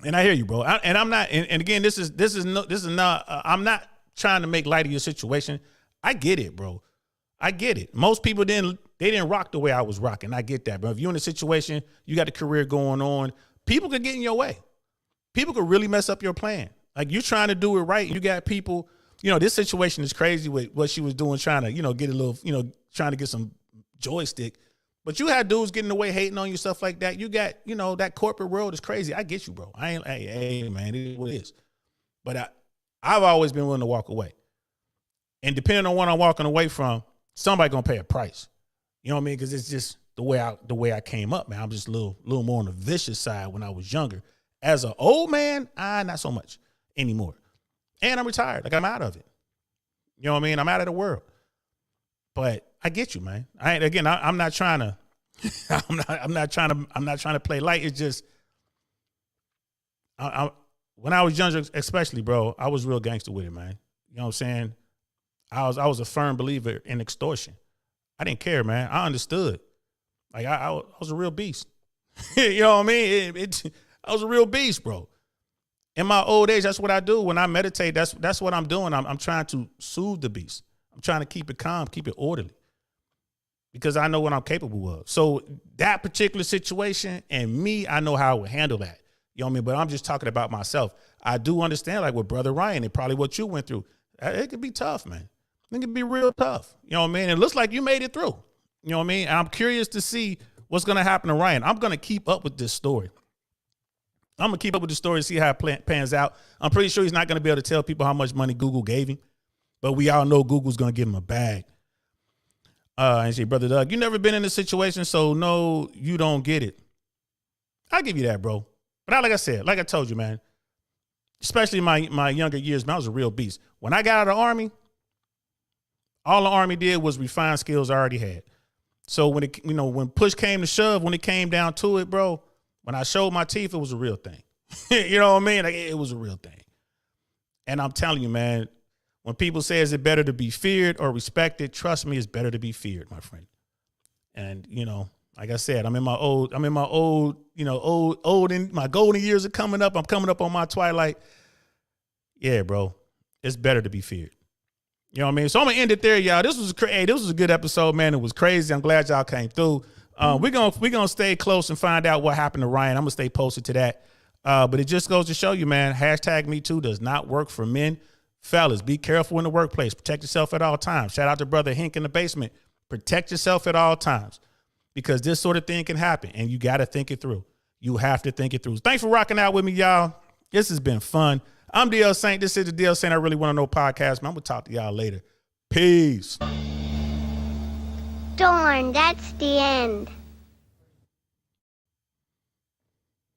And I hear you, bro. I'm not. And again, this is not. I'm not trying to make light of your situation. I get it, bro. I get it. Most people didn't rock the way I was rocking. I get that, bro. If you're in a situation, you got a career going on, people could get in your way. People could really mess up your plan. Like, you're trying to do it right. You got people, this situation is crazy with what she was doing, trying to, get a little, trying to get some joystick. But you had dudes getting away hating on you, stuff like that. You got, that corporate world is crazy. I get you, bro. Hey, man, it is what it is. But I've always been willing to walk away. And depending on what I'm walking away from, somebody gonna pay a price. You know what I mean? Because it's just the way I came up, man. I'm just a little more on the vicious side when I was younger. As an old man, not so much anymore. And I'm retired. Like, I'm out of it. You know what I mean? I'm out of the world. But I get you, man. I'm not trying to I'm not trying to play light. It's just when I was younger, especially, bro, I was real gangster with it, man. You know what I'm saying? I was a firm believer in extortion. I didn't care, man. I understood. Like I was a real beast. You know what I mean? I was a real beast, bro. In my old age, that's what I do. When I meditate, that's what I'm doing. I'm trying to soothe the beast. I'm trying to keep it calm, keep it orderly, because I know what I'm capable of. So that particular situation and me, I know how I would handle that. You know what I mean? But I'm just talking about myself. I do understand, like with Brother Ryan and probably what you went through. It could be tough, man. It could be real tough. You know what I mean? It looks like you made it through. You know what I mean? And I'm curious to see what's going to happen to Ryan. I'm going to keep up with this story. I'm going to keep up with the story and see how it pans out. I'm pretty sure he's not going to be able to tell people how much money Google gave him. But we all know Google's going to give him a bag. And say, Brother Doug, you never been in a situation, so no, you don't get it. I'll give you that, bro. But like I said, like I told you, man, especially my younger years, man, I was a real beast. When I got out of the Army, all the Army did was refine skills I already had. So when push came to shove, when it came down to it, bro, when I showed my teeth, it was a real thing. You know what I mean? Like, it was a real thing. And I'm telling you, man, when people say, is it better to be feared or respected? Trust me, it's better to be feared, my friend. And, like I said, I'm in my old, my golden years are coming up. I'm coming up on my twilight. Yeah, bro, it's better to be feared. You know what I mean? So I'm going to end it there, y'all. This was a good episode, man. It was crazy. I'm glad y'all came through. We're gonna stay close and find out what happened to Ryan. I'm going to stay posted to that. But it just goes to show you, man, #MeToo does not work for men. Fellas, be careful in the workplace. Protect yourself at all times. Shout out to Brother Hink in the basement. Protect yourself at all times, because this sort of thing can happen, and you got to think it through. You have to think it through. Thanks for rocking out with me, y'all. This has been fun. I'm DL Saint. This is the DL Saint I Really Want to Know podcast, man. I'm going to talk to y'all later. Peace. Darn, that's the end.